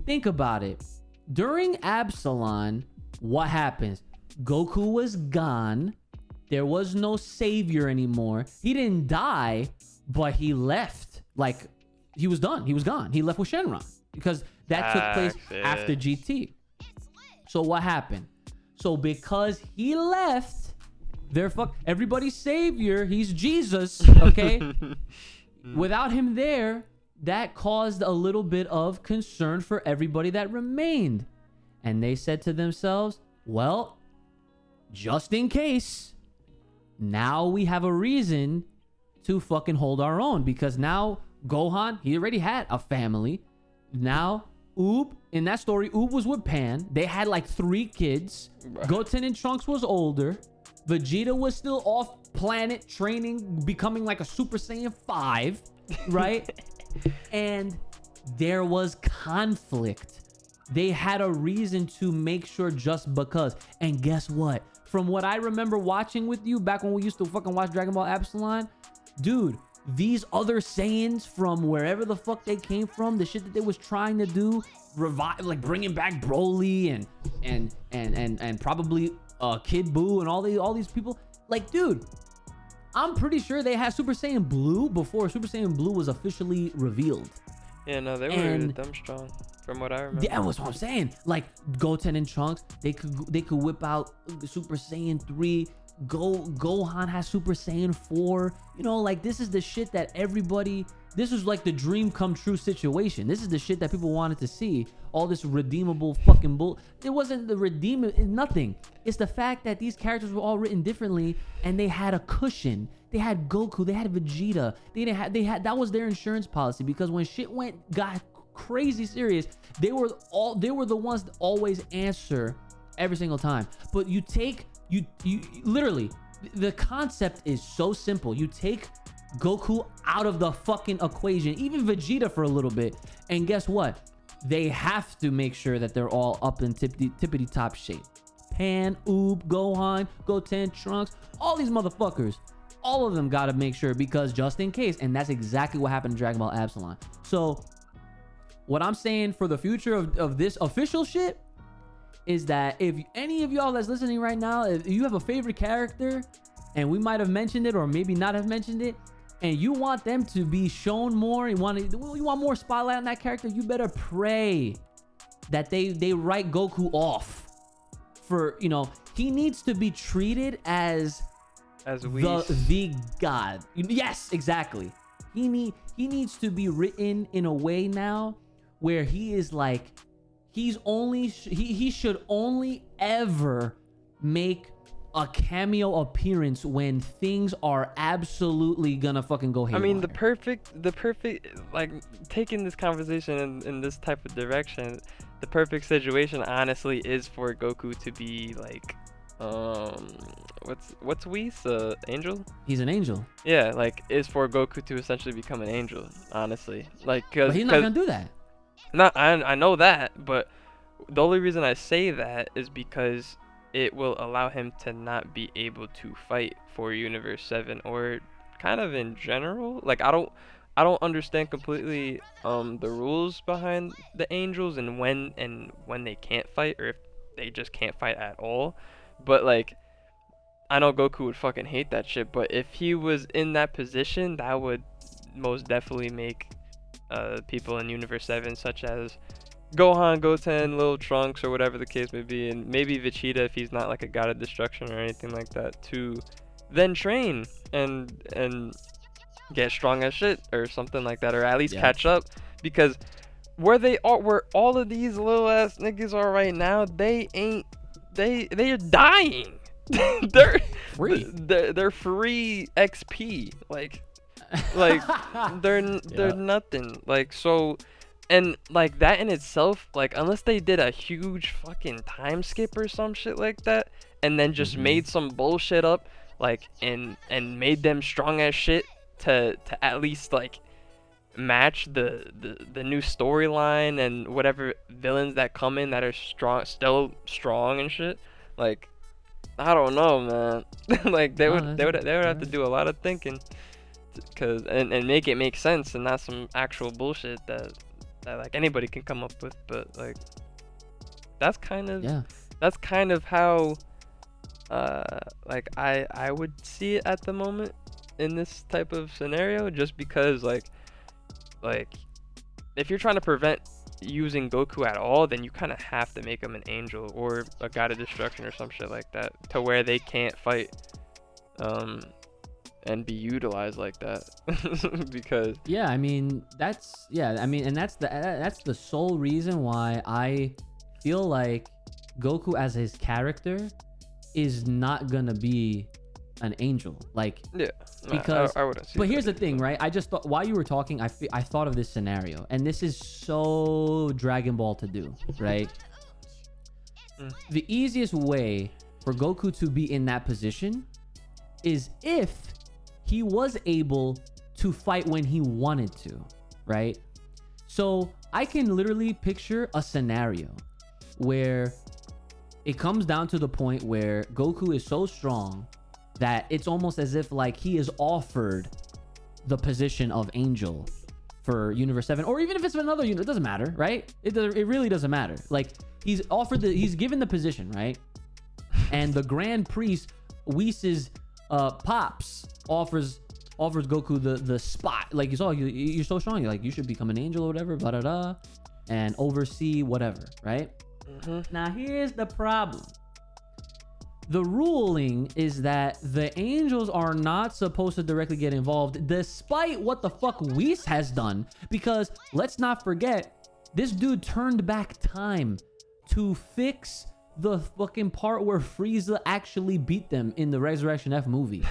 think about it. During Absalon, what happens? Goku was gone. There was no savior anymore. He didn't die, but he left. Like, he was done. He was gone. He left with Shenron because that took place after GT. So what happened? So because he left, everybody's savior, he's Jesus, okay? Without him there, that caused a little bit of concern for everybody that remained. And they said to themselves, well, just in case, now we have a reason to fucking hold our own, because now Gohan, he already had a family. Now Oob, in that story, Oob was with Pan. They had like 3 kids. Goten and Trunks was older. Vegeta was still off planet training, becoming like a Super Saiyan 5, right? And there was conflict. They had a reason to make sure just because. And guess what? From what I remember watching with you back when we used to fucking watch Dragon Ball Epsilon, dude, these other Saiyans from wherever the fuck they came from, the shit that they was trying to do, revive, like bringing back Broly and probably Kid Buu and all these people, like, dude, I'm pretty sure they had Super Saiyan Blue before Super Saiyan Blue was officially revealed. Yeah, no, they were dumb strong from what I remember. Yeah, that's what I'm saying. Like Goten and Trunks, they could whip out Super Saiyan 3. Gohan has Super Saiyan 4. You know, like, this is the shit that this was like the dream come true situation. This is the shit that people wanted to see. All this redeemable fucking bull. It wasn't the nothing. It's the fact that these characters were all written differently and they had a cushion. They had Goku, they had Vegeta. That was their insurance policy, because when shit got crazy serious, they were the ones that always answer every single time. But you literally, the concept is so simple. You take Goku out of the fucking equation, even Vegeta for a little bit, and guess what? They have to make sure that they're all up in tippity top shape. Pan, Oob, Gohan, Goten, Trunks, all these motherfuckers, all of them gotta make sure, because just in case. And that's exactly what happened in Dragon Ball Absalon. So what I'm saying for the future of this official shit is that if any of y'all that's listening right now, if you have a favorite character, and we might have mentioned it or maybe not have mentioned it, and you want them to be shown more, you want more spotlight on that character, you better pray that they write Goku off for, you know, he needs to be treated as the god. Yes, exactly. He needs to be written in a way now where he is like, he should only ever make a cameo appearance when things are absolutely gonna fucking go haywire. I mean, the perfect, like, taking this conversation in this type of direction, the perfect situation, honestly, is for Goku to be like, what's Whis? Angel? He's an angel. Yeah, like, is for Goku to essentially become an angel, honestly. Like, but he's not gonna do that. I know that, but the only reason I say that is because it will allow him to not be able to fight for Universe 7, or kind of in general. Like, I don't understand completely the rules behind the angels and when they can't fight, or if they just can't fight at all. But like, I know Goku would fucking hate that shit, but if he was in that position, that would most definitely make people in Universe 7, such as Gohan, Goten, Little Trunks, or whatever the case may be, and maybe Vegeta, if he's not like a god of destruction or anything like that, to then train and get strong as shit or something like that, or at least catch up. Because where all of these little ass niggas are right now, they are dying. they're free. They're free XP. Like they're nothing. Like, so. And like that in itself, like, unless they did a huge fucking time skip or some shit like that, and then just made some bullshit up, like, and made them strong as shit to at least like match the new storyline and whatever villains that come in that are still strong and shit. Like, I don't know, man. Like, they would have to do a lot of thinking, and make it make sense, and not some actual bullshit that like anybody can come up with. But like, that's kind of how like I would see it at the moment in this type of scenario, just because like if you're trying to prevent using Goku at all, then you kind of have to make him an angel or a god of destruction or some shit like that, to where they can't fight and be utilized like that. Because that's the sole reason why I feel like Goku as his character is not gonna be an angel. Like, because I wouldn't see. But here's the thing, right? I just thought, while you were talking, I thought of this scenario, and this is so Dragon Ball to do, right? The easiest way for Goku to be in that position is if he was able to fight when he wanted to, right? So I can literally picture a scenario where it comes down to the point where Goku is so strong that it's almost as if like he is offered the position of angel for Universe 7, or even if it's another unit, it doesn't matter, right? It really doesn't matter. Like, he's given the position, right? And the Grand Priest, Whis' pops, offers Goku the spot. Like, you're so strong, you're like, you should become an angel or whatever, blah, blah, blah, and oversee whatever, right? Now here's the problem. The ruling is that the angels are not supposed to directly get involved, despite what the fuck Whis has done. Because let's not forget, this dude turned back time to fix the fucking part where Frieza actually beat them in the Resurrection F movie.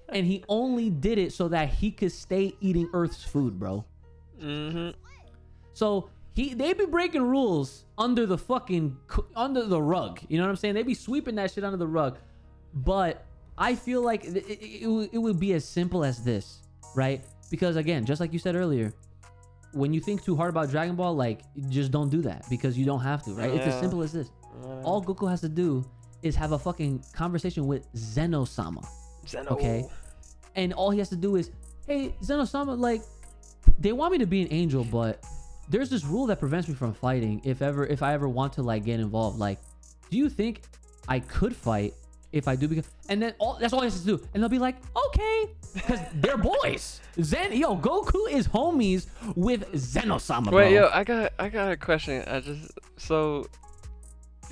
And he only did it so that he could stay eating Earth's food, bro. So they be breaking rules under the rug. You know what I'm saying? They be sweeping that shit under the rug. But I feel like it would be as simple as this, right? Because again, just like you said earlier, when you think too hard about Dragon Ball, like, just don't do that, because you don't have to, right? It's as simple as this. All Goku has to do is have a fucking conversation with Zeno-sama. Okay? And all he has to do is, hey, Zeno-sama, like, they want me to be an angel, but there's this rule that prevents me from fighting if I ever want to, like, get involved. Like, do you think I could fight if I do? Because, and then that's all he has to do. And they'll be like, okay, because they're boys. Goku is homies with Zeno-sama, bro. Wait, yo, I got a question. So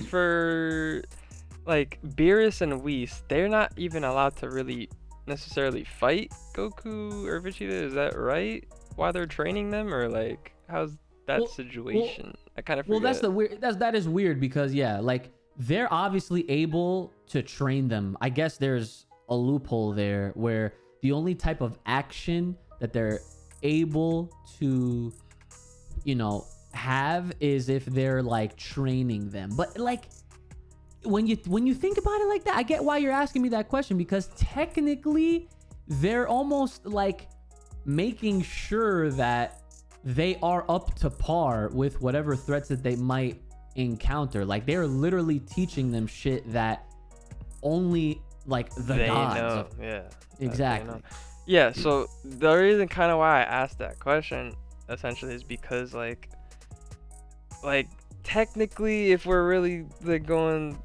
for like Beerus and Whis, they're not even allowed to really necessarily fight Goku or Vegeta. Is that right? While they're training them, or like how's that situation? I kind of forget. Well, that is weird because like they're obviously able to train them. I guess there's a loophole there where the only type of action that they're able to, have is if they're like training them. But like when you think about it like that, I get why you're asking me that question, because technically they're almost like making sure that they are up to par with whatever threats that they might encounter. Like they're literally teaching them shit that only like the gods know. Yeah, exactly. Yeah, so the reason kind of why I asked that question essentially is because like technically, if we're really like going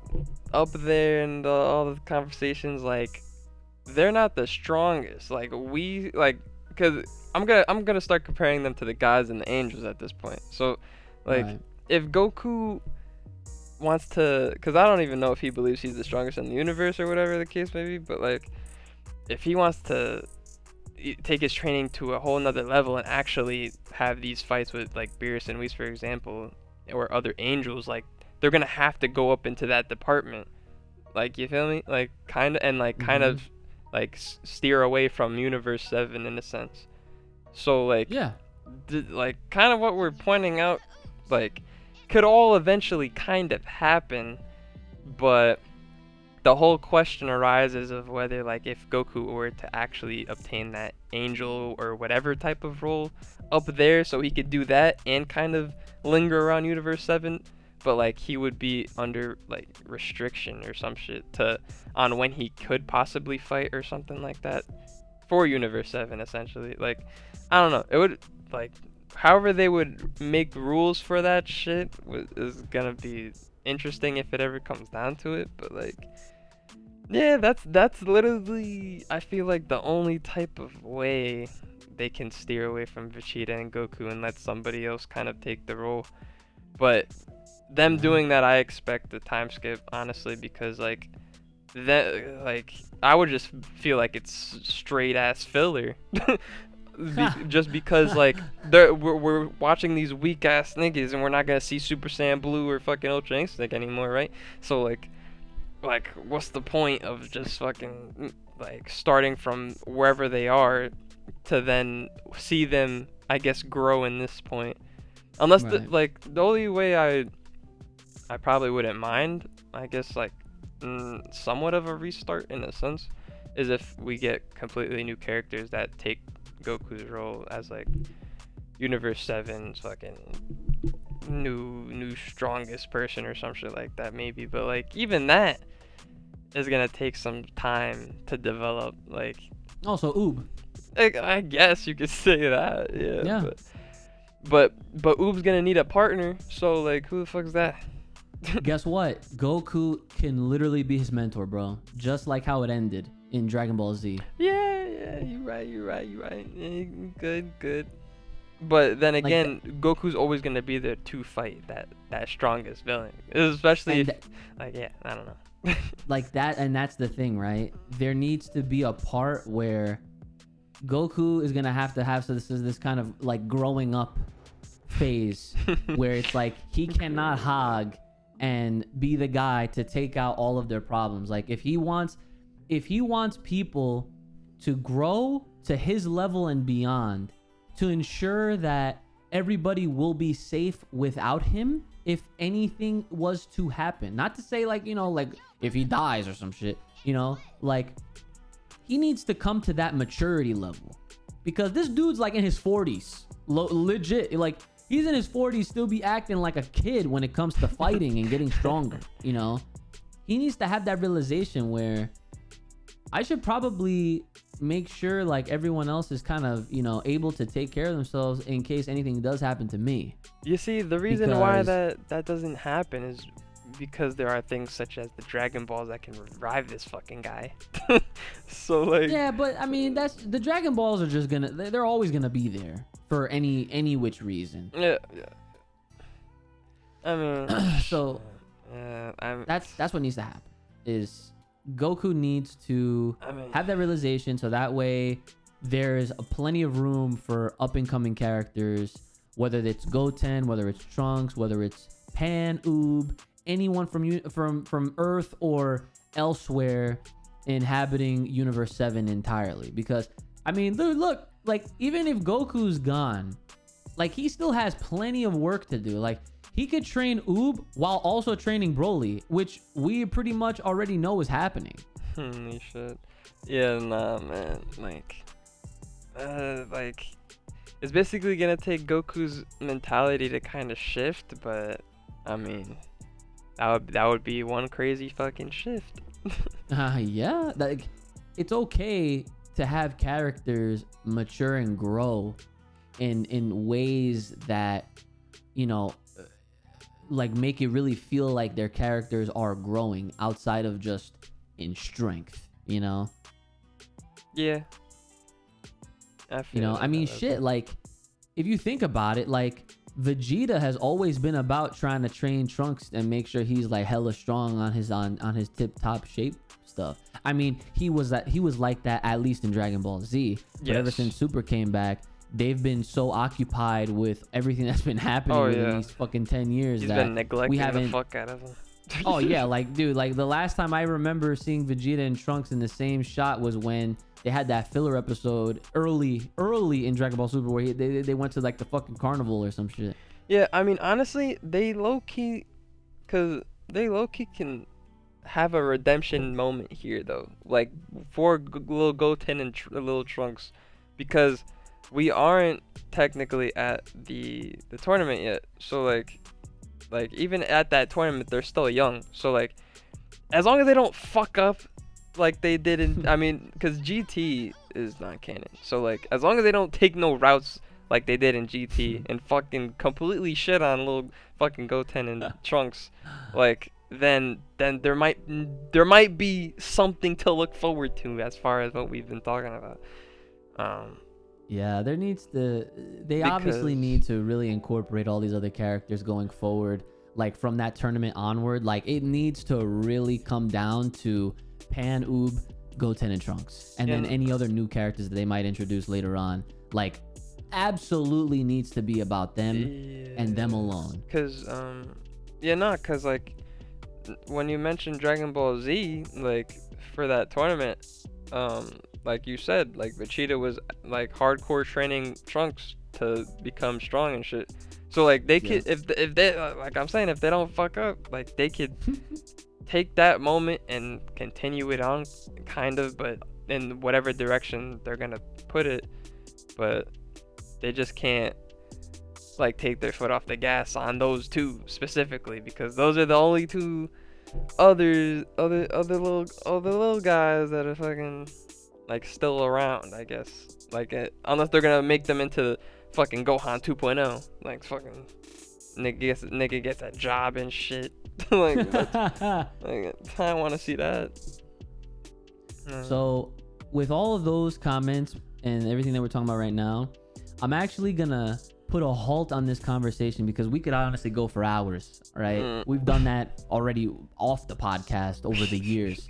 up there and all the conversations, like they're not the strongest. Like because I'm gonna start comparing them to the gods and the angels at this point. So like if Goku wants to, because I don't even know if he believes he's the strongest in the universe or whatever the case may be, but like if he wants to take his training to a whole nother level and actually have these fights with like Beerus and Whis, for example, or other angels, like they're gonna have to go up into that department, like, you feel me, like kind of like steer away from Universe 7 in a sense. So like like kind of what we're pointing out, like could all eventually kind of happen, but the whole question arises of whether, like, if Goku were to actually obtain that angel or whatever type of role up there, so he could do that and kind of linger around Universe 7, but like he would be under like restriction or some shit on when he could possibly fight or something like that for Universe 7 essentially. Like, I don't know, it would, like, however they would make rules for that shit is gonna be interesting if it ever comes down to it. But like, yeah, that's literally, I feel like, the only type of way they can steer away from Vegeta and Goku and let somebody else kind of take the role. But them doing that, I expect the time skip, honestly, because like that, like, I would just feel like it's straight ass filler. Just because like we're watching these weak ass niggas and we're not gonna see Super Saiyan Blue or fucking Ultra Instinct anymore, right? So like what's the point of just fucking like starting from wherever they are to then see them, I guess, grow in this point? Unless the only way I probably wouldn't mind, I guess, like somewhat of a restart in a sense, is if we get completely new characters that take Goku's role as like Universe 7's fucking new strongest person or some shit like that, maybe. But like even that is gonna take some time to develop. Like, also Oob, like, I guess you could say that, yeah. But Oob's gonna need a partner, so like who the fuck's that? Guess what? Goku can literally be his mentor, bro. Just like how it ended in Dragon Ball Z. Yeah, you're right. Yeah, good. But then again, Goku's always gonna be there to fight that strongest villain, especially I don't know. Like that, and that's the thing, right? There needs to be a part where Goku is gonna have so this kind of like growing up phase where it's like he cannot hog and be the guy to take out all of their problems. Like if he wants people to grow to his level and beyond, to ensure that everybody will be safe without him if anything was to happen. Not to say like, like if he dies or some shit, like he needs to come to that maturity level, because this dude's like in his 40s, legit, like he's in his 40s, still be acting like a kid when it comes to fighting and getting stronger. He needs to have that realization where I should probably make sure like everyone else is kind of, able to take care of themselves in case anything does happen to me. You see, the reason why that doesn't happen is because there are things such as the Dragon Balls that can revive this fucking guy. So like. Yeah, but I mean, that's the Dragon Balls are just they're always gonna be there for any which reason. Yeah. I mean. So. That's what needs to happen. Is Goku needs to have that realization, so that way there's plenty of room for up and coming characters, whether it's Goten, whether it's Trunks, whether it's Pan, Oob, anyone from Earth or elsewhere inhabiting Universe 7 entirely. Because I mean, look, like even if Goku's gone, like he still has plenty of work to do. Like he could train Oob while also training Broly, which we pretty much already know is happening. Holy shit. Yeah, nah, man. Like, it's basically gonna take Goku's mentality to kind of shift, but I mean, that would be one crazy fucking shift. Yeah, like it's okay to have characters mature and grow in ways that, you know, like make it really feel like their characters are growing outside of just in strength, you know? Yeah. You know, I mean, shit, like if you think about it, like Vegeta has always been about trying to train Trunks and make sure he's like hella strong on his tip top shape stuff. I mean, he was like that at least in Dragon Ball Z. But yes. Ever since Super came back, they've been so occupied with everything that's been happening within these fucking 10 years. He's been neglecting the fuck out of him. Oh yeah, like dude, like the last time I remember seeing Vegeta and Trunks in the same shot was when they had that filler episode early in Dragon Ball Super where they went to like the fucking carnival or some shit. Yeah, I mean honestly, they low key can have a redemption moment here though, like for little Goten and little Trunks, because we aren't technically at the tournament yet. So like even at that tournament, they're still young. So like, as long as they don't fuck up like they did in, I mean, because GT is not canon. So like, as long as they don't take no routes like they did in GT and fucking completely shit on little fucking Goten and Trunks, like then there might be something to look forward to as far as what we've been talking about. Yeah, they obviously need to really incorporate all these other characters going forward, like from that tournament onward. Like it needs to really come down to Pan, Oob, Goten, and Trunks, and then any other new characters that they might introduce later on. Like absolutely needs to be about them and them alone. Cause cause like when you mentioned Dragon Ball Z, like for that tournament, like you said, like Vegeta was like hardcore training Trunks to become strong and shit. So like they could, if they like I'm saying, if they don't fuck up, like they could take that moment and continue it on, kind of, but in whatever direction they're gonna put it. But they just can't like take their foot off the gas on those two specifically, because those are the only two other little guys that are fucking like still around, I guess. Like unless they're gonna make them into fucking Gohan 2.0, like fucking nigga gets a job and shit. Like, I want to see that. So with all of those comments and everything that we're talking about right now, I'm actually gonna put a halt on this conversation because we could honestly go for hours, right? We've done that already off the podcast over the years,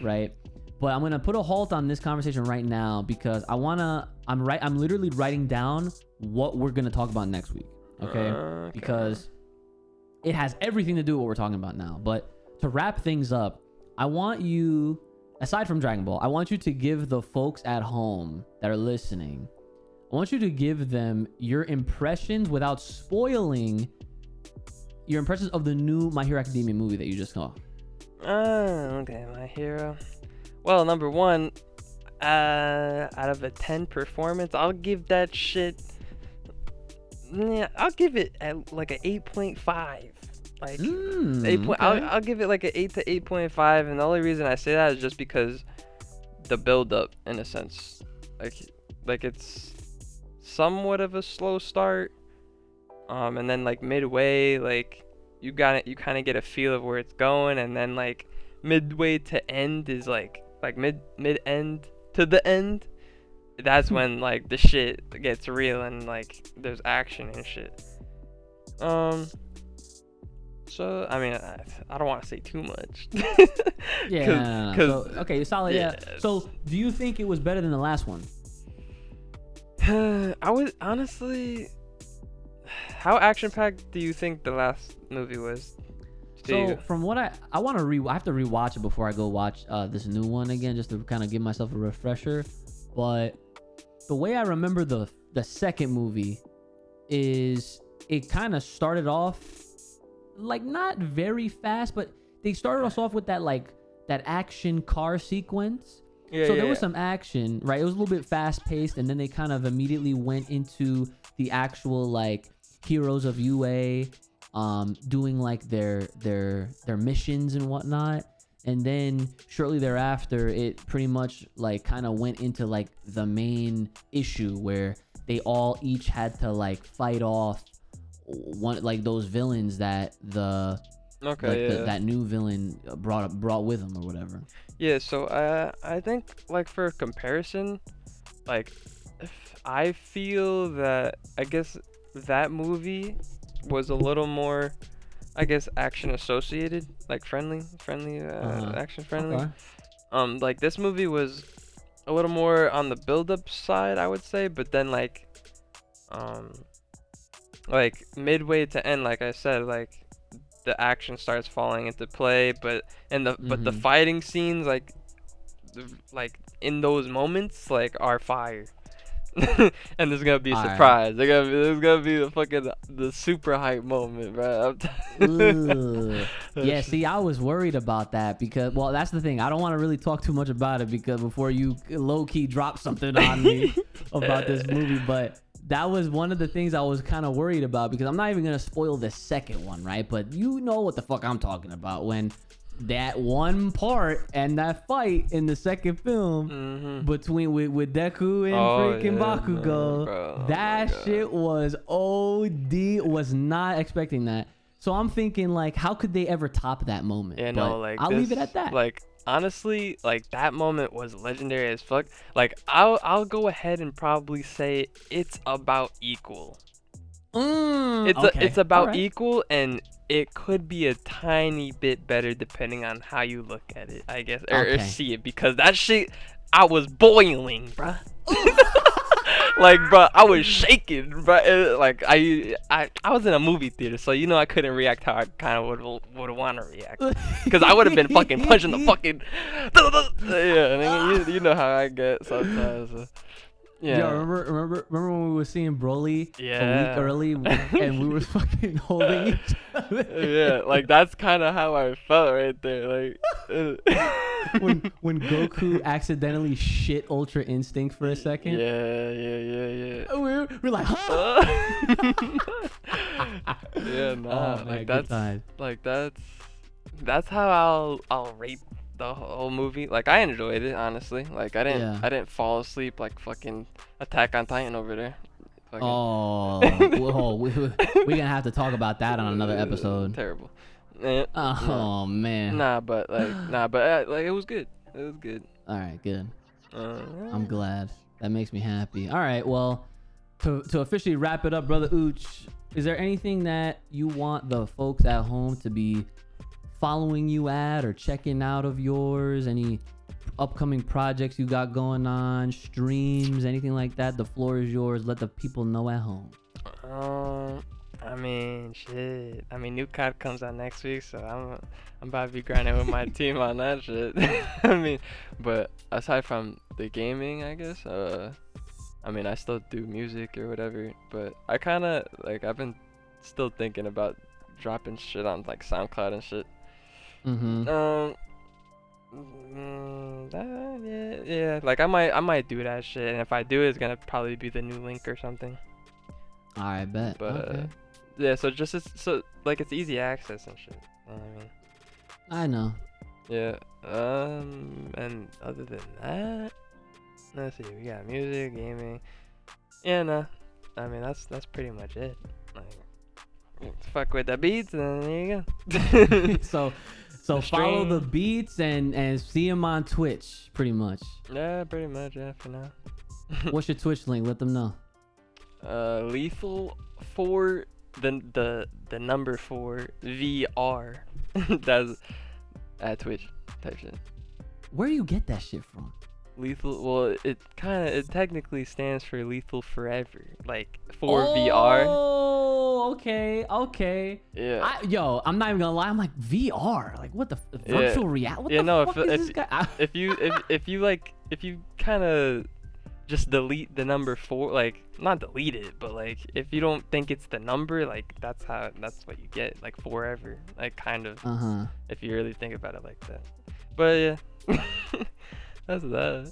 right? But I'm gonna put a halt on this conversation right now because I'm literally writing down what we're gonna talk about next week, okay? Because it has everything to do with what we're talking about now. But to wrap things up, I want you, aside from Dragon Ball, I want you to give the folks at home that are listening, I want you to give them your impressions without spoiling your impressions of the new My Hero Academia movie that you just saw. Okay, My Hero. Well, number one, out of a 10 performance, I'll give that shit. Yeah, I'll give it at like an 8.5. Like, okay. I'll give it like an 8 to 8.5, and the only reason I say that is just because the build up, in a sense, like it's somewhat of a slow start, and then like midway, like you kind of get a feel of where it's going, and then like midway to end is like mid end to the end. That's when like the shit gets real and like there's action and shit. So I mean, I don't want to say too much. Yeah. So, okay, solid. Yeah. So, do you think it was better than the last one? I would honestly. How action packed do you think the last movie was? So from what I want to I have to rewatch it before I go watch this new one again, just to kind of give myself a refresher. But the way I remember the second movie is it kind of started off like not very fast, but they started us off with that action car sequence. Yeah, so there was some action, right? It was a little bit fast paced, and then they kind of immediately went into the actual like heroes of UA doing like their missions and whatnot. And then shortly thereafter, it pretty much like kind of went into like the main issue where they all each had to like fight off one like those villains that that new villain brought with him or whatever. Yeah, so I think like for comparison, like I feel that I guess that movie was a little more, I guess, action associated, like friendly, action friendly. Okay. Like this movie was a little more on the build-up side, I would say, but then like midway to end, like I said, like the action starts falling into play, but the fighting scenes, like in those moments, like are fire. And there's gonna be a surprise. There's gonna be the super hype moment, bro. Yeah, see, I was worried about that because, well, that's the thing. I don't want to really talk too much about it because before you low key drop something on me about this movie, but that was one of the things I was kind of worried about because I'm not even gonna spoil the second one, right? But you know what the fuck I'm talking about when that one part and that fight in the second film between with Deku and freaking Bakugo, bro. that shit was OD. Was not expecting that. So I'm thinking like, how could they ever top that moment? Yeah, but no, like I'll leave it at that. Like honestly, like that moment was legendary as fuck. Like I'll go ahead and probably say it's about equal. It's about equal, and it could be a tiny bit better depending on how you look at it, I guess, or see it, because that shit, I was boiling, bruh. Like, bro, I was shaking, bro. Like, I was in a movie theater, so you know I couldn't react how I kind of would want to react, because I would have been fucking punching the fucking yeah. And you know how I get sometimes. Yeah. Yo, remember when we were seeing Broly a week early and we were fucking holding each other? Yeah, like that's kind of how I felt right there. Like when Goku accidentally shit Ultra Instinct for a second. Yeah. We're like, huh? Yeah, nah. Oh, like man, that's how I'll rate the whole movie. Like I enjoyed it, honestly. Like I didn't fall asleep like fucking Attack on Titan over there. Fucking. Oh, we're gonna have to talk about that on another episode. Terrible. Man. Nah, but it was good. It was good. All right, good. I'm glad. That makes me happy. All right, well, to officially wrap it up, Brother Uch, is there anything that you want the folks at home to be following you at or checking out of yours? Any upcoming projects you got going on, streams, anything like that? The floor is yours. Let the people know at home. I mean, shit. I mean, new COD comes out next week, so I'm about to be grinding with my team on that shit. I mean, but aside from the gaming, I guess, I mean, I still do music or whatever, but I kind of, like, I've been still thinking about dropping shit on, like, SoundCloud and shit. Yeah, like I might do that shit, and if I do, it's gonna probably be the new link or something. All right, bet. But okay. Yeah, so just so like it's easy access and shit. You know what I know. Yeah. And other than that, let's see. We got music, gaming. Yeah, no. I mean that's pretty much it. Like, fuck with the beats, and there you go. So The follow the stream. beats and see him on Twitch, pretty much. Yeah, pretty much. Yeah, for now. What's your Twitch link? Let them know. Lethal 4, the number 4 VR. That's at Twitch type shit. Where do you get that shit from? Lethal. Well, it technically stands for Lethal Forever, like for VR. Oh, okay. Yeah. I'm not even gonna lie. I'm like VR. Like what the virtual reality? What Yeah, the no. fuck is this guy? If you kind of just delete the number 4, like not delete it, but like if you don't think it's the number, like that's what you get, like forever, like kind of. If you really think about it like that. But yeah. That's that.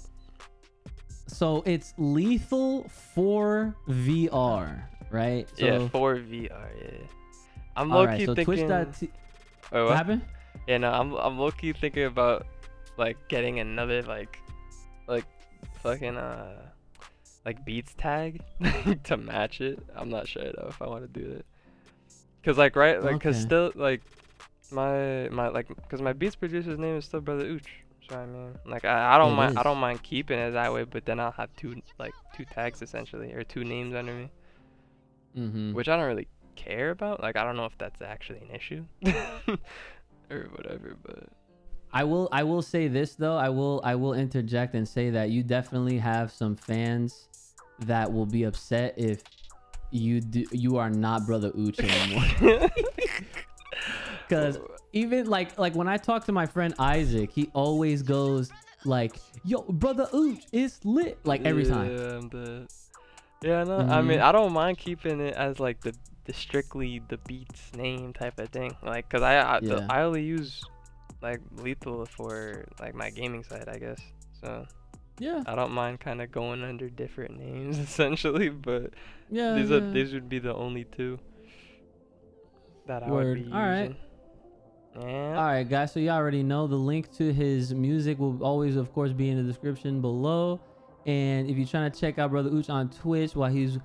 So it's Lethal for VR, right? So, Yeah, for VR. Yeah. I'm all low right, key so thinking. Twitch.tv. Wait, What happened? Yeah, no, I'm low key thinking about like getting another like fucking like beats tag to match it. I'm not sure though if I want to do that. Cause like cause Okay. still like cause my beats producer's name is still BrothaUch. So I mean, like I don't It is. I don't mind keeping it that way, but then I'll have two tags essentially, or 2 names under me, Mm-hmm. which I don't really care about. Like I don't know if that's actually an issue or whatever, but I will say this though. I will interject and say that you definitely have some fans that will be upset if you are not Brother Uch anymore. Because even like when I talk to my friend Isaac, he always goes like, "Yo, Brother Uch is lit," like every time. Yeah, I'm dead. Yeah, no. I mean, I don't mind keeping it as like the strictly the beats name type of thing. Like, cause I only use like Lethal for like my gaming side, I guess. So Yeah. I don't mind kind of going under different names essentially, but Yeah. these would be the only 2 that I would Word. be using. All right. Yeah. All right, guys. So you already know the link to his music will always, of course, be in the description below. And if you're trying to check out Brother Uch on Twitch, while this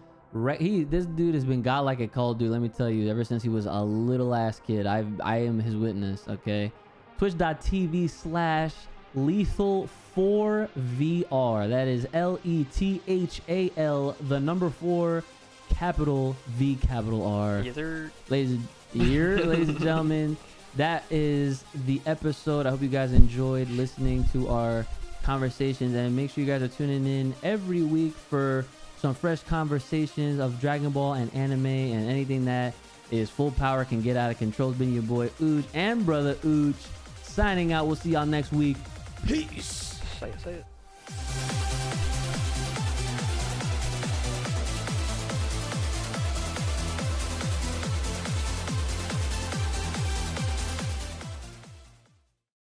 dude has been godlike at Call of Duty. Let me tell you, ever since he was a little ass kid, I am his witness. Okay, twitch.tv/lethal4VR. That is LETHAL, the number 4, capital V, capital R. Yes, sir. Ladies and gentlemen, that is the episode. I hope you guys enjoyed listening to our conversations, and make sure you guys are tuning in every week for some fresh conversations of Dragon Ball and anime and anything that is full power can get out of control. It's been your boy Uch and Brother Uch signing out. We'll see y'all next week. Peace. Say it.